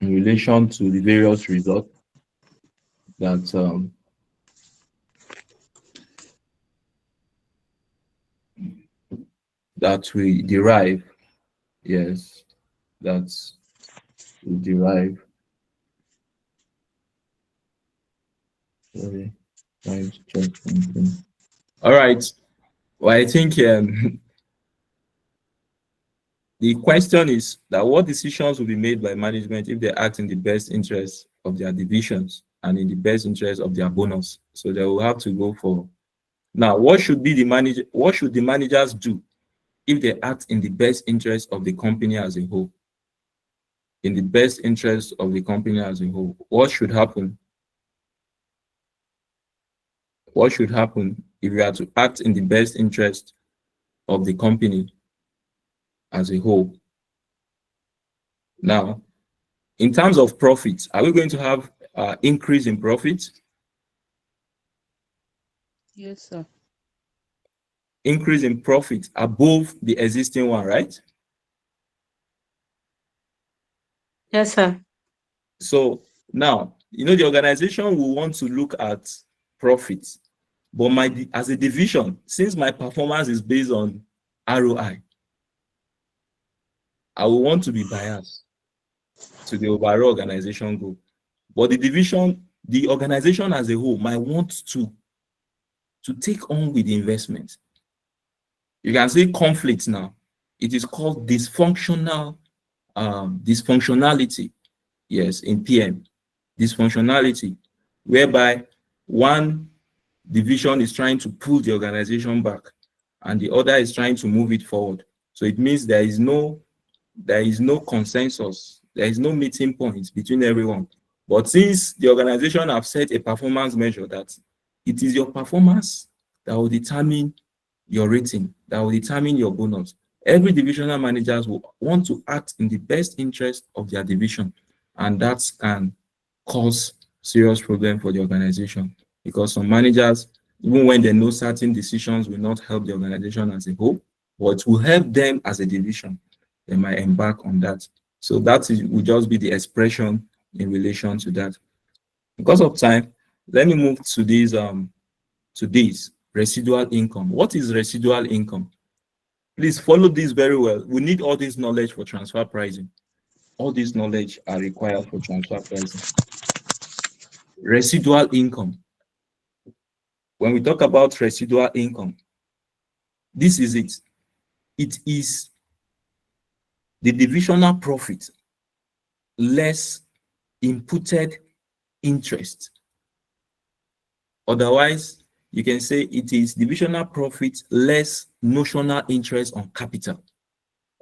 in relation to the various results that that we derive. Yes, that we derive. Sorry, trying to check something. All right. Well, I think the question is that what decisions will be made by management if they act in the best interest of their divisions and in the best interest of their bonus? So they will have to go for. Now, what should the managers do if they act in the best interest of the company as a whole? In the best interest of the company as a whole, what should happen? What should happen if we are to act in the best interest of the company as a whole? Now, in terms of profits, are we going to have increase in profits? Yes, sir. Increase in profit above the existing one, right? Yes, sir. So now, the organization will want to look at profits, but as a division, since my performance is based on ROI, I will want to be biased to the overall organization goal. But the organization as a whole might want to take on with the investment. You can say conflict now. It is called dysfunctionality. Yes, in PM, dysfunctionality, whereby one division is trying to pull the organization back and the other is trying to move it forward. So it means there is no consensus, there is no meeting point between everyone. But since the organization have set a performance measure that it is your performance that will determine your rating, that will determine your bonus, every divisional managers will want to act in the best interest of their division, and that can cause serious problem for the organization, because some managers, even when they know certain decisions will not help the organization as a whole, but will help them as a division, they might embark on that. So will just be the expression in relation to that. Because of time, let me move to this residual income. What is residual income? Please follow this very well. We need all this knowledge for transfer pricing. All this knowledge are required for transfer pricing. residual income. When we talk about residual income, this is it. It is the divisional profit less imputed interest. Otherwise, you can say it is divisional profit less notional interest on capital.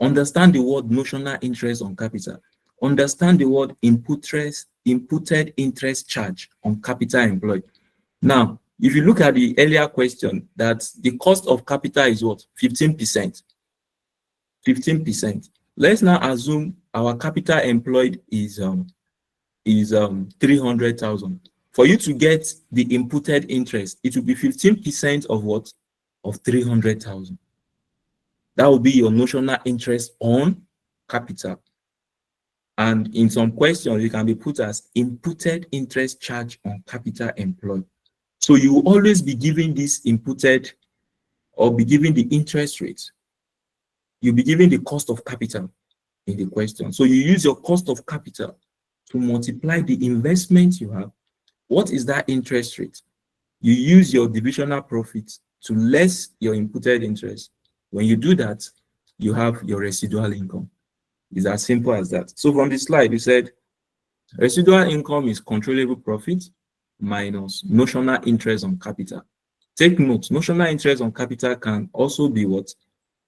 Understand the word notional interest on capital. Understand the word imputed interest charge on capital employed. Now, if you look at the earlier question, that the cost of capital is what? 15%. 15%. Let's now assume our capital employed is 300,000. For you to get the imputed interest, it will be 15% of what? Of 300,000. That will be your notional interest on capital. And in some questions, it can be put as imputed interest charge on capital employed. So you will always be giving this imputed or be giving the interest rate. You'll be giving the cost of capital in the question. So you use your cost of capital to multiply the investment you have. What is that interest rate? You use your divisional profit to less your imputed interest. When you do that, you have your residual income. It's as simple as that. So from the slide, you said residual income is controllable profit minus notional interest on capital. Take note, notional interest on capital can also be what?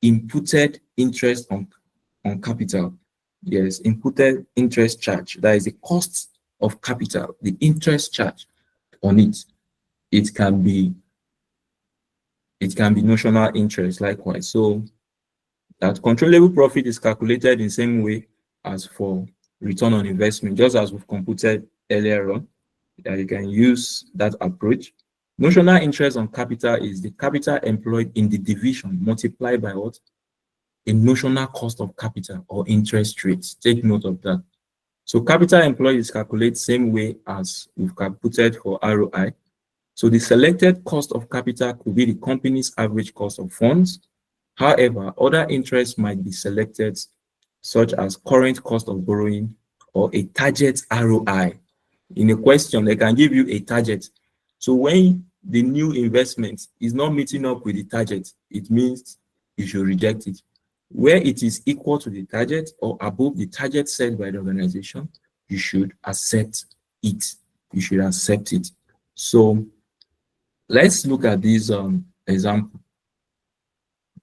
Imputed interest on capital. Yes, imputed interest charge. That is the cost of capital, the interest charge on it. It can be notional interest likewise. So that controllable profit is calculated in the same way as for return on investment, just as we've computed earlier on, that you can use that approach. Notional interest on capital is the capital employed in the division multiplied by what? A notional cost of capital or interest rates. Take note of that. So capital employed is calculated same way as we've computed for ROI. So the selected cost of capital could be the company's average cost of funds. However, other interests might be selected, such as current cost of borrowing or a target ROI. In a question, they can give you a target. So when the new investment is not meeting up with the target, it means you should reject it. Where it is equal to the target or above the target set by the organization, you should accept it. You should accept it. So let's look at this example.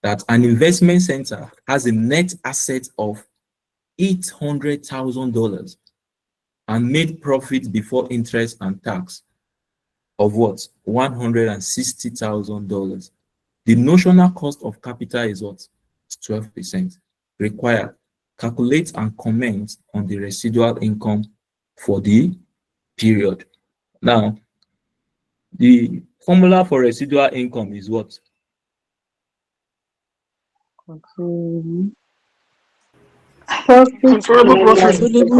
That an investment center has a net asset of $800,000 and made profit before interest and tax of what? $160,000. The notional cost of capital is what? 12%. Required. Calculate and comment on the residual income for the period. Now, the formula for residual income is what? Controllable profit. Controllable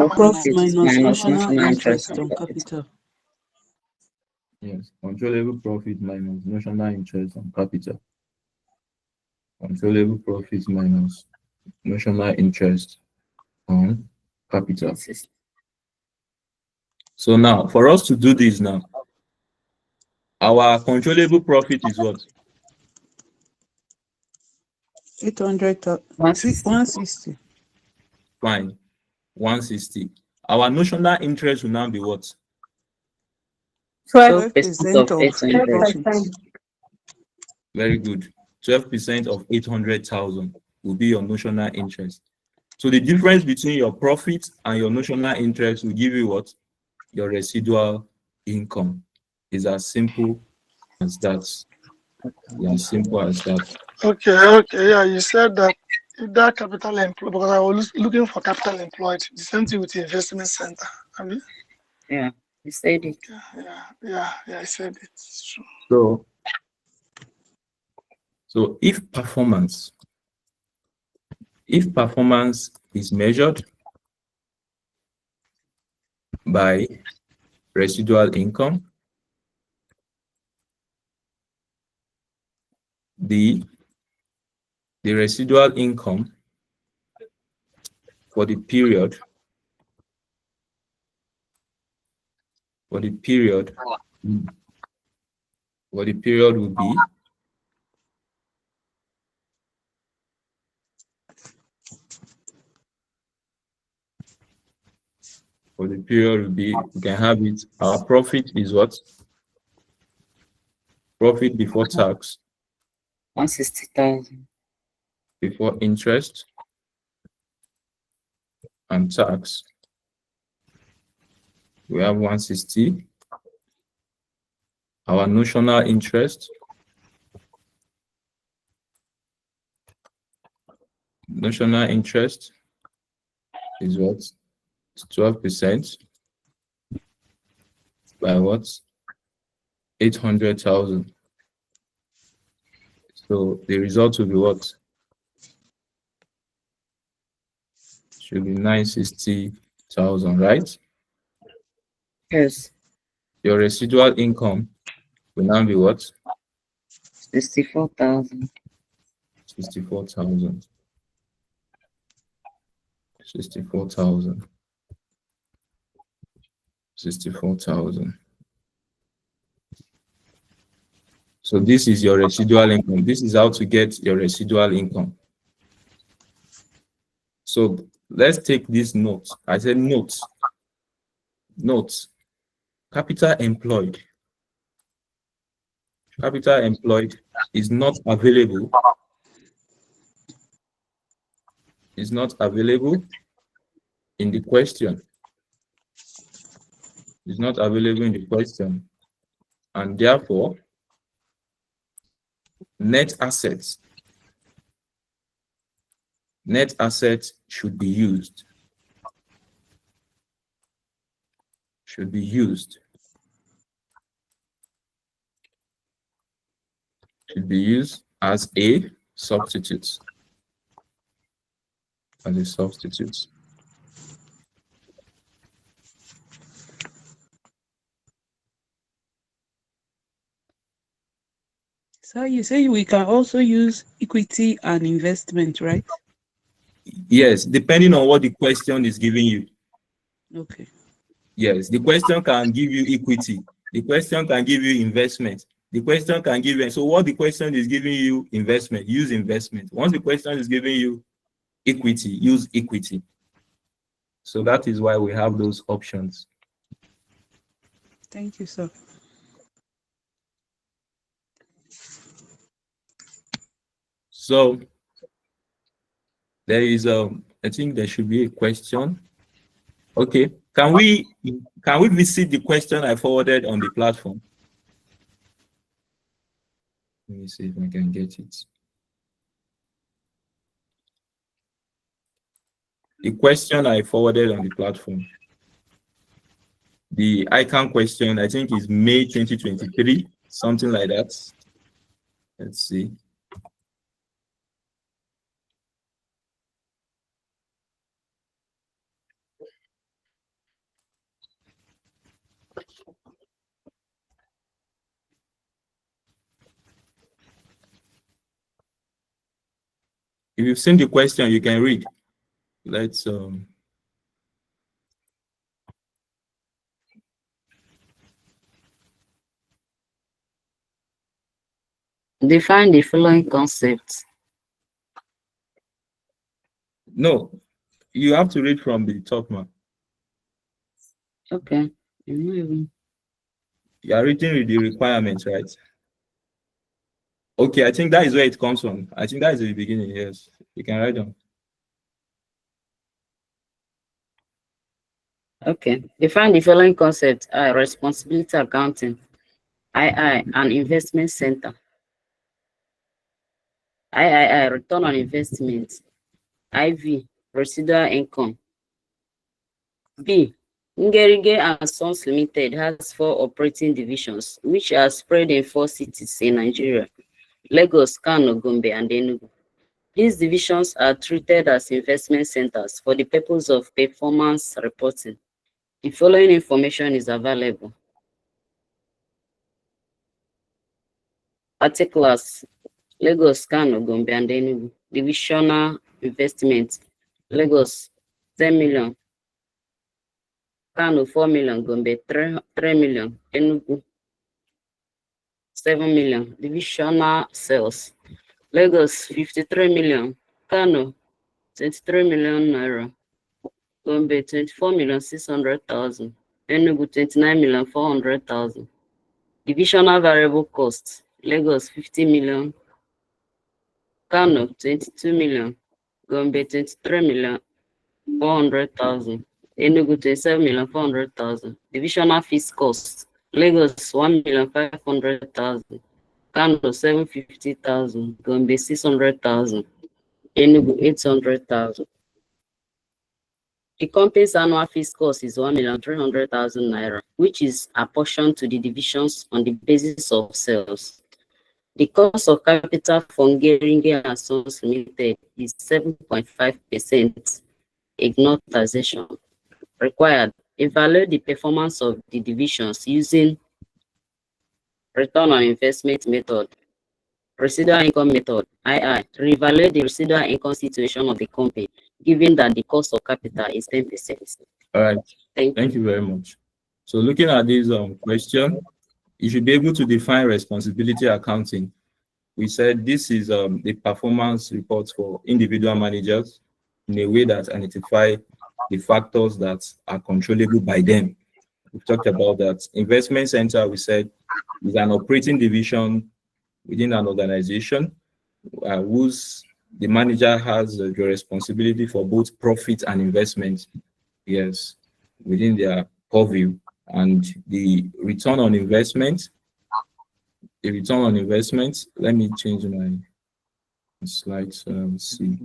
profit Profit minus minus notional notional interest interest on on capital. capital. Yes, controllable profit minus notional interest on capital. Controllable profit minus notional interest on capital. So now, for us to do this now, our controllable profit is what? 160. Fine, 160. Our notional interest will now be what? 12% of 12% 800. profit. Very good. 12% of 800,000 will be your notional interest. So the difference between your profit and your notional interest will give you what? Your residual income. Is as simple as that. As simple as that. Okay, yeah, you said that if that capital employed, because I was looking for capital employed, the same thing with the investment center. I mean, Yeah, you said it. yeah, I said it. It's true. So if performance is measured by residual income, the residual income for the period for the period will be we can have it. Our profit is what? Profit before tax, 160,000. before interest and tax. We have 160. Our notional interest, is what? 12% by what? 800,000. So the result will be what? Should be 960,000, right? Yes. Your residual income will now be what? 64,000. 64,000. 64,000. 64,000. So this is your residual income. This is how to get your residual income. So let's take this note. I said note. Note. Capital employed. Capital employed is not available. Is not available in the question. Is not available in the question. And therefore, net assets should be used. Should be used. Should be used as a substitute. As a substitute. So you say we can also use equity and investment, right? Yes, depending on what the question is giving you. Okay. Yes, the question can give you equity. The question can give you investment. The question can give you, so what the question is giving you, investment, use investment. Once the question is giving you equity, use equity. So that is why we have those options. Thank you, sir. So there is I think there should be a question. Okay, can we visit the question I forwarded on the platform? Let me see if I can get it. The question I forwarded on the platform. The icon question, I think, is May 2023, something like that. Let's see. If you've seen the question, you can read. Let's Define the following concepts. no, you have to read from the top, man. Okay. You are reading the requirements, right? Okay, I think that is where it comes from. I think that is the beginning. Yes, you can write down. Okay. Define the following concepts. I, responsibility accounting. II, an investment center. III, return on investment. IV, residual income. B, Ngerige and Sons Limited has 4 operating divisions, which are spread in 4 cities in Nigeria: Lagos, Kano, Gombe, and Enugu. These divisions are treated as investment centers for the purpose of performance reporting. The following information is available. Particulars: Lagos, Kano, Gombe, and Enugu. Divisional investment: Lagos, 10 million. Kano 4 million, Gombe 3 million, Enugu 7 million. Divisional sales. Lagos 53 million, Kano 23 million naira, Gombe 24 million 600,000, Enugu 29 million 400,000. Divisional variable costs. Lagos 50 million, Kano 22 million, Gombe 23 million 400,000, Enugu 27 million 400,000. Divisional fees costs. Lagos 1 million 500,000, Kano 750,000, Gombe 600,000, Enugu 800,000. The company's annual fees cost is 1,300,000 naira, which is apportioned to the divisions on the basis of sales. The cost of capital for Ngeringe and Sons Limited is 7.5%. Ignore taxation. Required. Evaluate the performance of the divisions using return on investment method, residual income method, II. Reevaluate the residual income situation of the company, given that the cost of capital is 10%. All right. Thank you very much. So looking at this question, you should be able to define responsibility accounting. We said this is the performance reports for individual managers in a way that identify the factors that are controllable by them. We've talked about that. Investment center, we said, is an operating division within an organization whose the manager has the responsibility for both profit and investment. Yes, within their purview. And the return on investment, let me change my slides. Let's see.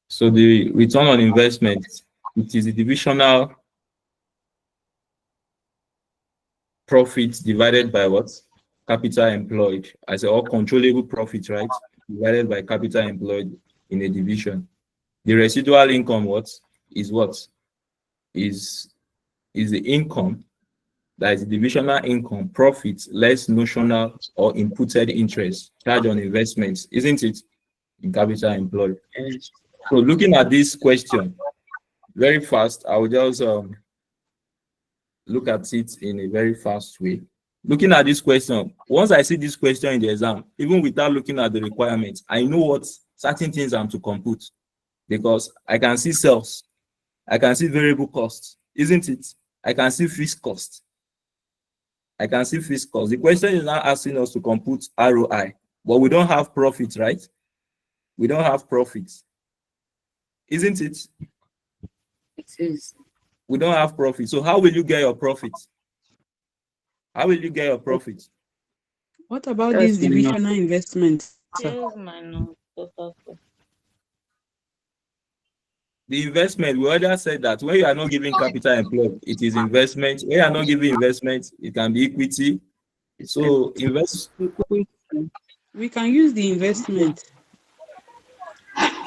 So the return on investment, it is the divisional profit divided by what? Capital employed. I say all controllable profit, right? Divided by capital employed in a division. The residual income, what? Is the income, that is the divisional income, profit less notional or imputed interest charged on investments, isn't it? In capital employed. So looking at this question very fast, I will just look at it in a very fast way. Looking at this question, once I see this question in the exam, even without looking at the requirements, I know what certain things I'm to compute, because I can see sales, I can see variable costs, isn't it? I can see fixed costs. The question is now asking us to compute ROI, but we don't have profit, right? We don't have profits, isn't it? It is. We don't have profit. So how will you get your profit? How will you get your profit? What about this divisional investment, sir? Sales minus total cost. The investment, we already said that when you are not giving capital employed, it is investment. When you are not giving investment, it can be equity. So We can use the investment.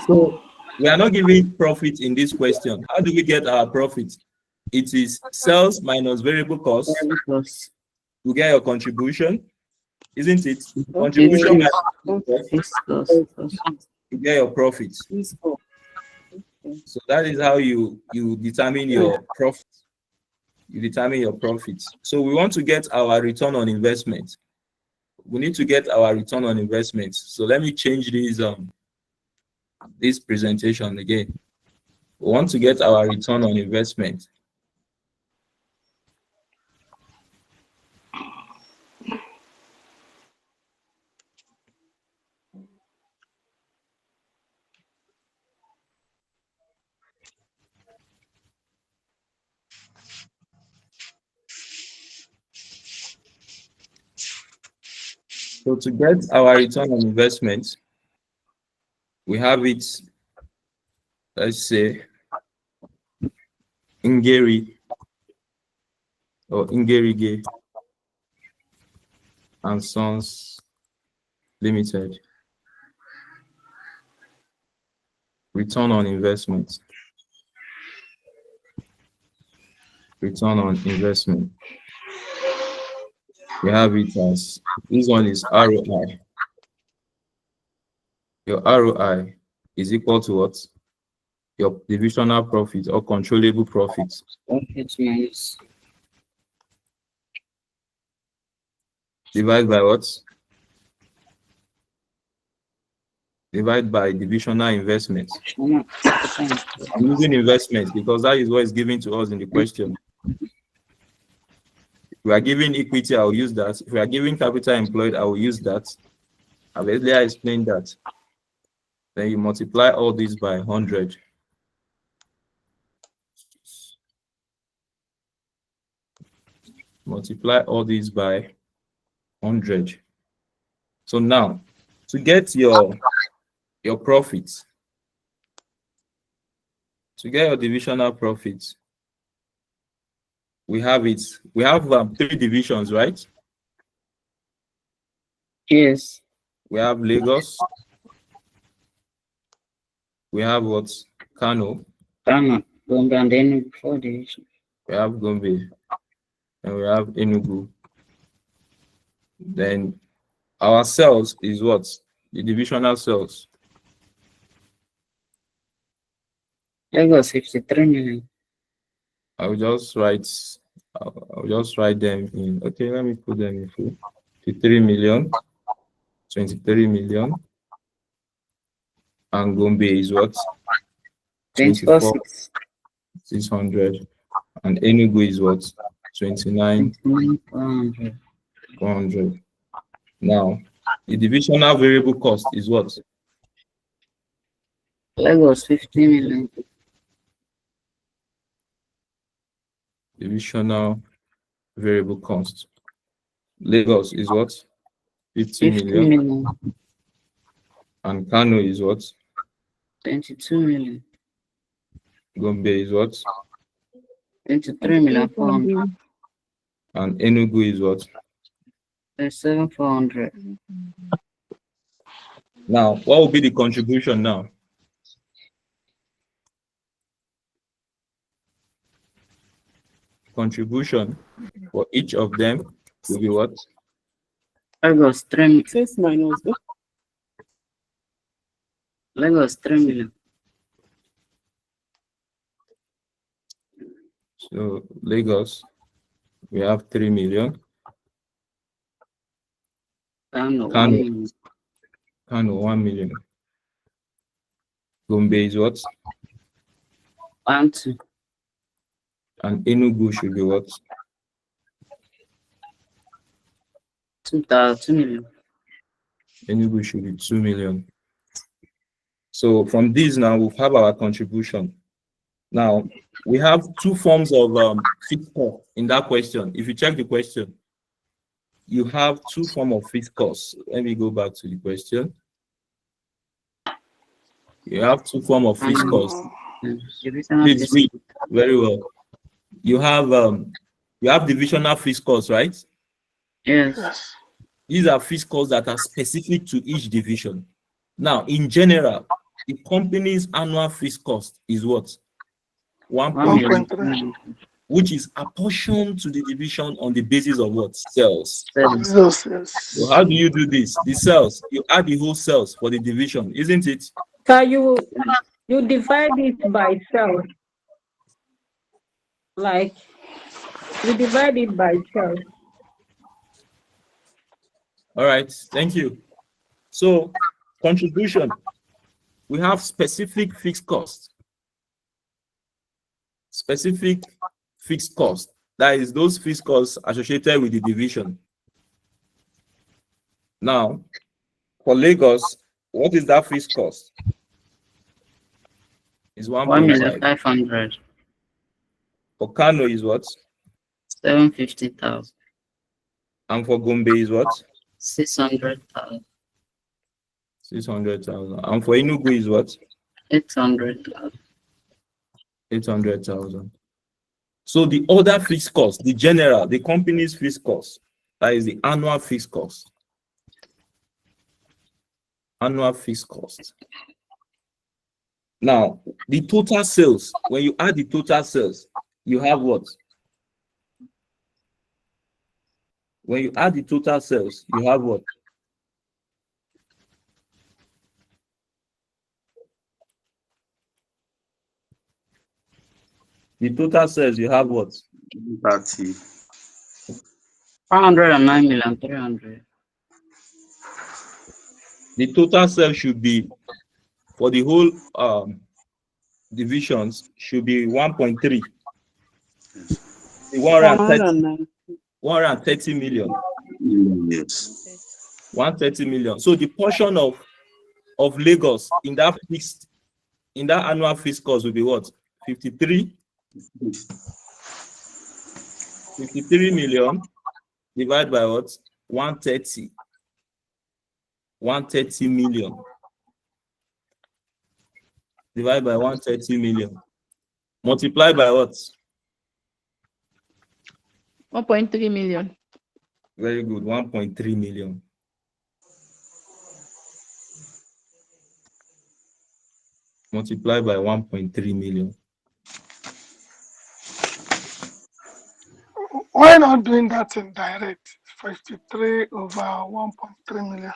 So we are not giving profit in this question. How do we get our profit? It is sales minus variable costs. You get your contribution, isn't it? Contribution minus you get your profit. So that is how you determine your profit. You determine your profits. So we want to get our return on investment. We need to get our return on investment. So let me change this presentation again. We want to get our return on investment. So to get our return on investment, we have it, let's say, Ngeri or Ngerige and Sons Limited. Return on investment. Return on investment. We have it as, this one is ROI. Your ROI is equal to what? Your divisional profit or controllable profit. Profit minus Divide by what? Divide by divisional investment. I'm using investment because that is what is given to us in the question. If we are giving equity, I will use that. If we are giving capital employed, I will use that. I've earlier explained that. Then you multiply all this by 100. Multiply all these by 100. So now, to get your profits, to get your divisional profits, we have 3 divisions, right? Yes. We have Lagos. We have what? Kano. Kano, Gombe, and then 4 divisions. We have Gombe. And we have Enugu. Then our sales is what? The divisional sales. Lagos 53 million. I'll just write them in. Okay, let me put them in full. 53 million, 23 million. And Gombe is what? 24 600. And Enugu is what? 29 400. Now, the divisional variable cost is what? Lagos 50 million. Divisional variable cost. Lagos is what? 50 million. And Kano is what? 22 million. Gombe is what? 23 million 400. And Enugu is what? 37 400. Now, what will be the contribution now? Contribution for each of them will be what? Lagos 3 6 minus Lagos 3 million. So Lagos, we have 3 million. Kano 1 million. Kano 1 million. Gombe is what? 1 2. And Enugu should be what? 2 million. Enugu should be 2 million. So from this now, we have our contribution. Now, we have 2 forms of fixed cost in that question. If you check the question, you have 2 forms of fixed costs. Let me go back to the question. You have 2 forms of fixed costs. Please read very well. You have divisional fixed costs, right? Yes. These are fixed costs that are specific to each division. Now, in general, the company's annual fixed cost is what? 1.3. Which is apportioned to the division on the basis of what? Sales. So how do you do this? The sales, you add the whole sales for the division, isn't it? So you divide it by sales. Like, you divide it by sales. All right, thank you. So, contribution, we have specific fixed costs. Specific fixed costs, that is those fixed costs associated with the division. Now, for Lagos, what is that fixed cost? It's 1,500,000. For Kano is what? 750,000. And for Gombe is what? 600,000. 600,000. And for Enugu is what? 800,000. 800,000. So the other fixed cost, the general, the company's fixed cost, that is the annual fixed cost. Annual fixed cost. Now, the total sales, when you add the total sales, you have what? When you add the total sales, you have what? The total sales, you have what? 30. 509,300,000. The total sales should be for the whole divisions should be 1.3. The 130 million. Yes. 130 million. So the portion of Lagos in that annual fixed cost will be what? 53 million divided by what? 130 million divided by 130 million. Multiply by what? 1.3 million. Very good. 1.3 million. Multiply by 1.3 million. Why not doing that in direct? 53 over 1.3 million.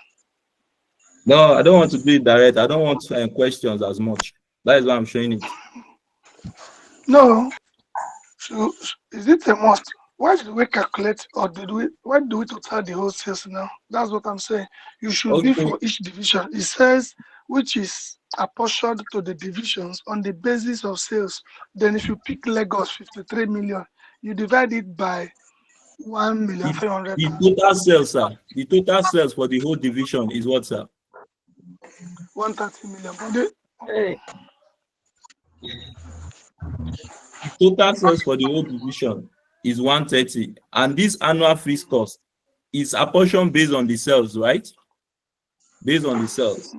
No, I don't want to do it direct. I don't want questions as much. That is why I'm showing it. No. So is it a must? Why did we calculate, or why do we total the whole sales now? That's what I'm saying. You should be for each division. It says which is apportioned to the divisions on the basis of sales. Then if you pick Lagos 53 million, you divide it by 1,300,000. The total sales, sir. The total sales for the whole division is what, sir? 130 million. Total sales for the whole division is 130, and this annual fixed cost is apportioned based on the sales, right? Based on the sales.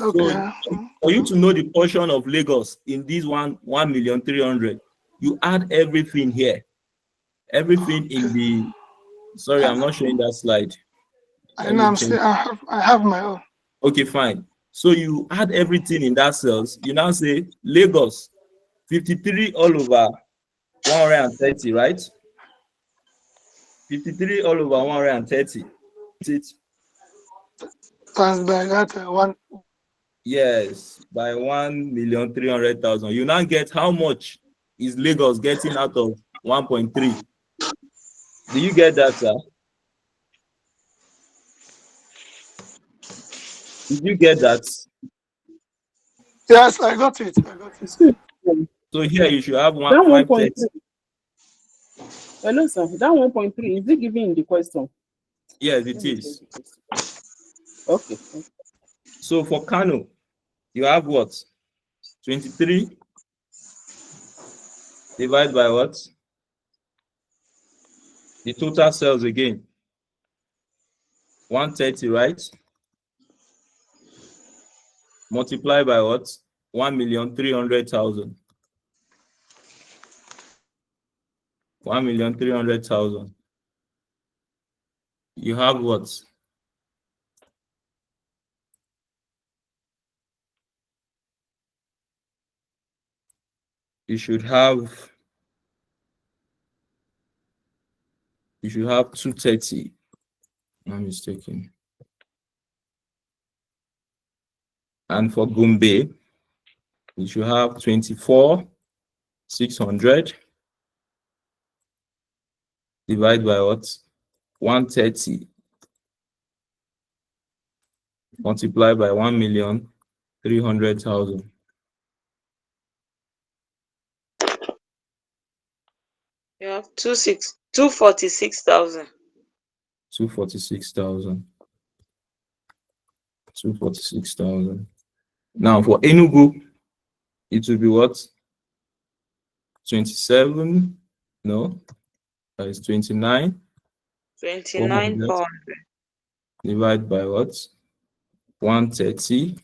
Okay. So for you to know the portion of Lagos in this 1,300,000, you add everything here. Everything in the. Sorry, I'm not showing that slide. I know. I have my own. Okay, fine. So you add everything in that cells. You now say Lagos 53 all over 130, right? 53 all over 130. It times by that one. Yes, by 1,300,000. You now get how much is Lagos getting out of 1.3? Do you get that, sir? Did you get that? Yes, I got it. So here you should have 1.3. Hello, sir. That 1.3, is it given in the question? Yes, it is. Okay. So for Kano, you have what? 23 divided by what? The total sales again. 130, right? Multiply by what? 1,300,000. 1,300,000. You have what? You should have 230. I'm mistaken. And for Gombe, you should have 24,600 divided by what? 130 multiplied by 1,300,000. You have 246,000. 246,000. 246,000. Now for Enugu, it will be what? 27? No, that is 29. 29,400. Divided by what? 130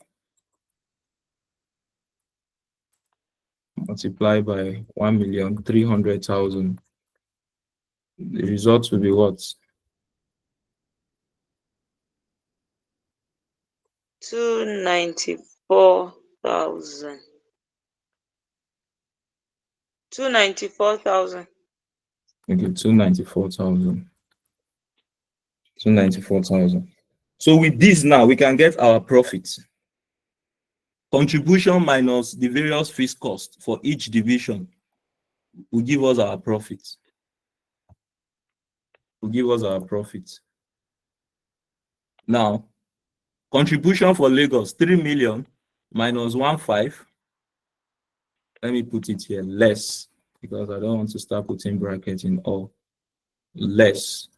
multiplied by 1,300,000. The result will be what? 294,000. 294,000. Okay, 294,000. 294,000. So with this now, we can get our profits. Contribution minus the various fixed costs for each division will give us our profits. Now, contribution for Lagos, 3 million minus 1.5. Let me put it here, less, because I don't want to start putting brackets in all. Less.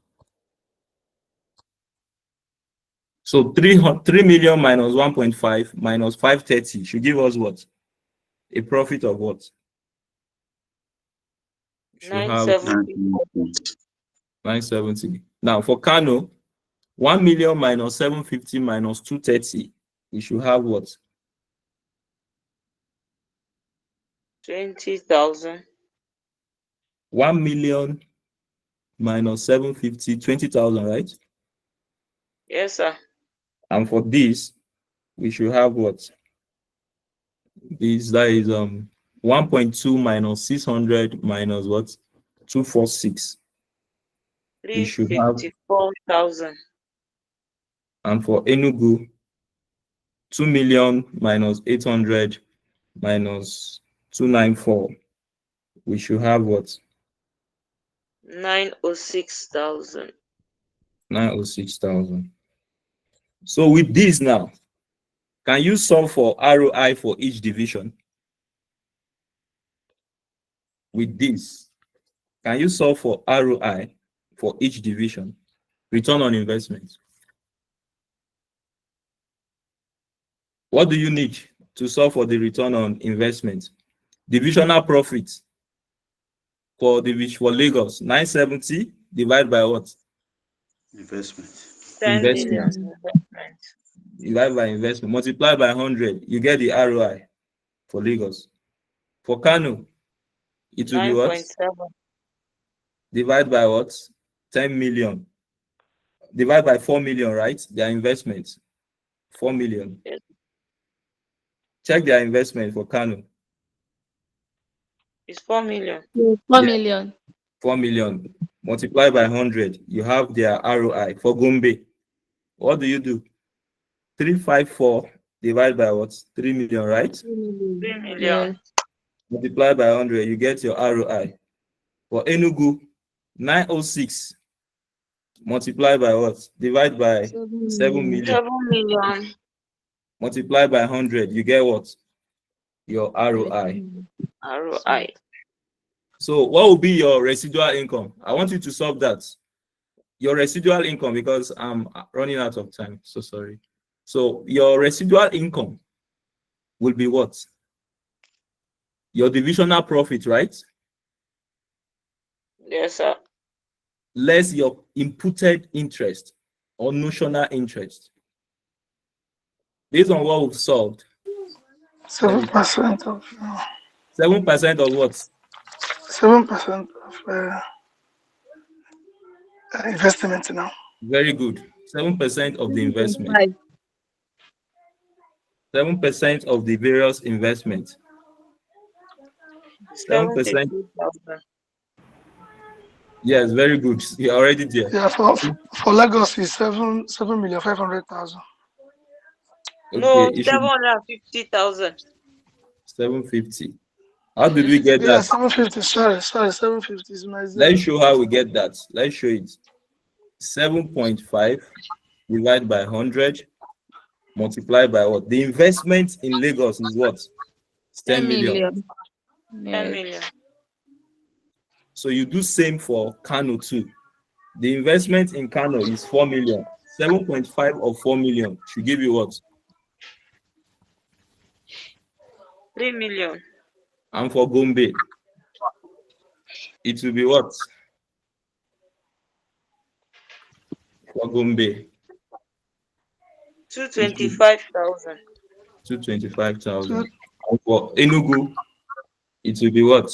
So 3 million minus 1.5 minus 530 should give us what? A profit of what? Should have 970. Now for Kano, 1 million minus 750 minus 230, we should have what? 20,000. 1 million minus 750, 20,000, right? Yes, sir. And for this, we should have what? That is 1.2 minus 600 minus what? 246. We should have, 354,000. and for Enugu, 2 million minus 800 minus 294. We should have what? 906,000. 906,000. So with this now, can you solve for ROI for each division? With this, can you solve for ROI for each division? Return on investment. What do you need to solve for the return on investment? Divisional profit for Lagos, 970 divided by what? Investment. 10 million Investment. investment. Divided by investment. Multiply by 100. You get the ROI for Lagos. For Kano, it will be what? 9.7. Divide by what? 10 million. Divide by 4 million, right? Their investment. 4 million. Yes. Check their investment for Kano. It's 4 million. 4 million. 4 million. Multiply by 100. You have their ROI. For Gombe, what do you do? 354 divided by what? 3 million, right? 3 million. Yes. Multiply by 100. You get your ROI. For Enugu, 906. Multiply by what? Divide by 7 million. 7 million. Multiply by 100. You get what? Your ROI. ROI. So what will be your residual income? I want you to solve that. Your residual income, because I'm running out of time. So sorry. So your residual income will be what? Your divisional profit, right? Yes, sir. Less your imputed interest or notional interest. Based on what we've solved. 7% of 7% of what? 7% of investment now. Very good. 7% of the investment. 7% of the various investment. 7%. 72,000. Yes, very good. You're already there. Yeah, for Lagos is 7,500,000. No, Okay, it should be 750,000. 750. How did we get Yeah, that? 750. Sorry, 750 is my zero. Let's show how we get that. Let's show it. 7.5 divided by 100 multiplied by what? The investment in Lagos is what? It's 10 million. 10 million. So you do same for Kano too. The investment in Kano is 4 million. 7.5 of 4 million should give you what? 3 million. And for Gombe, it will be what? For Gombe, 225,000. 225,000. And for Enugu, it will be what?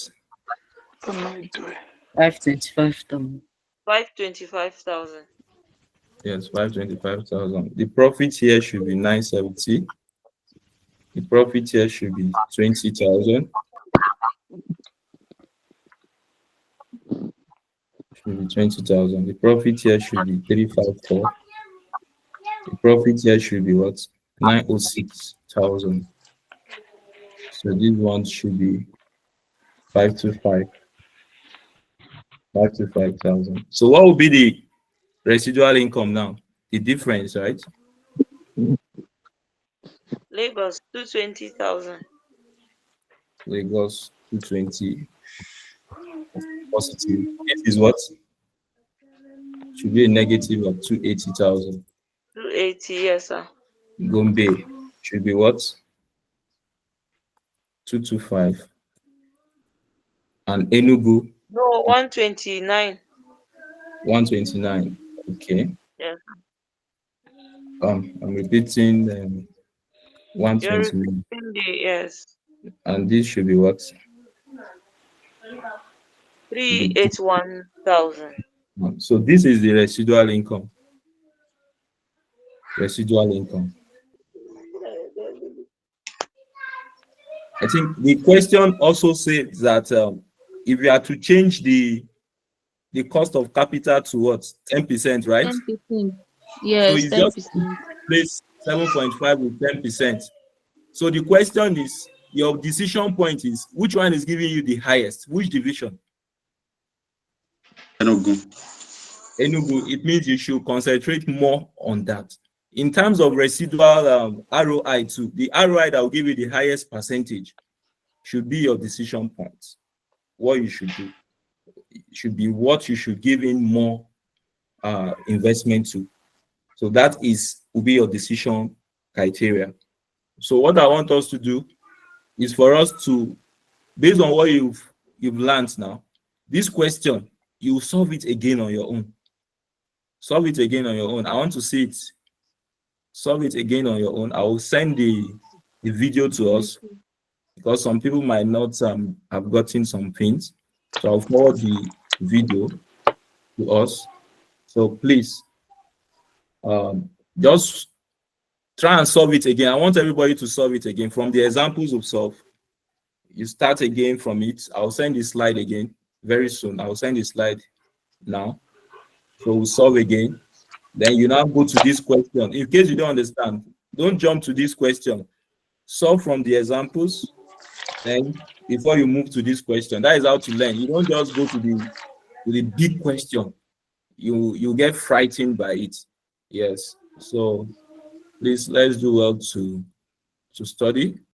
525,000. 525,000. Yes, 525,000. The profit here should be 970. The profit here should be 20,000. should be 20,000. The profit here should be 354. The profit here should be what? 906,000. So this one should be 525. 5,000. So what will be the residual income now? The difference, right? Lagos 220,000. Lagos 220 positive. It is what? Should be a negative of 280,000. 280, yes, sir. Gombe should be what? 225. And Enugu No, 129. 129. Okay. Yes. I'm repeating You're 129. repeating the yes. And this should be what? Should be 381,000. so this is the residual income. Residual income. I think the question also says that if you are to change the cost of capital to what? 10%, right? 10%. So Yes, it's just 10%. place 7.5 with 10%. So the question is, your decision point is, which one is giving you the highest? Which division? Enugu. Enugu. It means you should concentrate more on that. In terms of residual ROI too, the ROI that will give you the highest percentage should be your decision point. What you should do. It should be what you should give in more investment to. So that will be your decision criteria. So what I want us to do is for us to, based on what you've learned now, this question, you solve it again on your own. Solve it again on your own. I want to see it. Solve it again on your own. I will send the video to us because some people might not have gotten some things. So I'll forward the video to us. So please, just try and solve it again. I want everybody to solve it again from the examples of solve. You start again from it. I'll send the slide again very soon. I'll send the slide now. So we'll solve again. Then you now go to this question. In case you don't understand, don't jump to this question. Solve from the examples. Then before you move to this question, that is how to learn. You don't just go to the big question. You get frightened by it. Yes. So please, let's do well to study.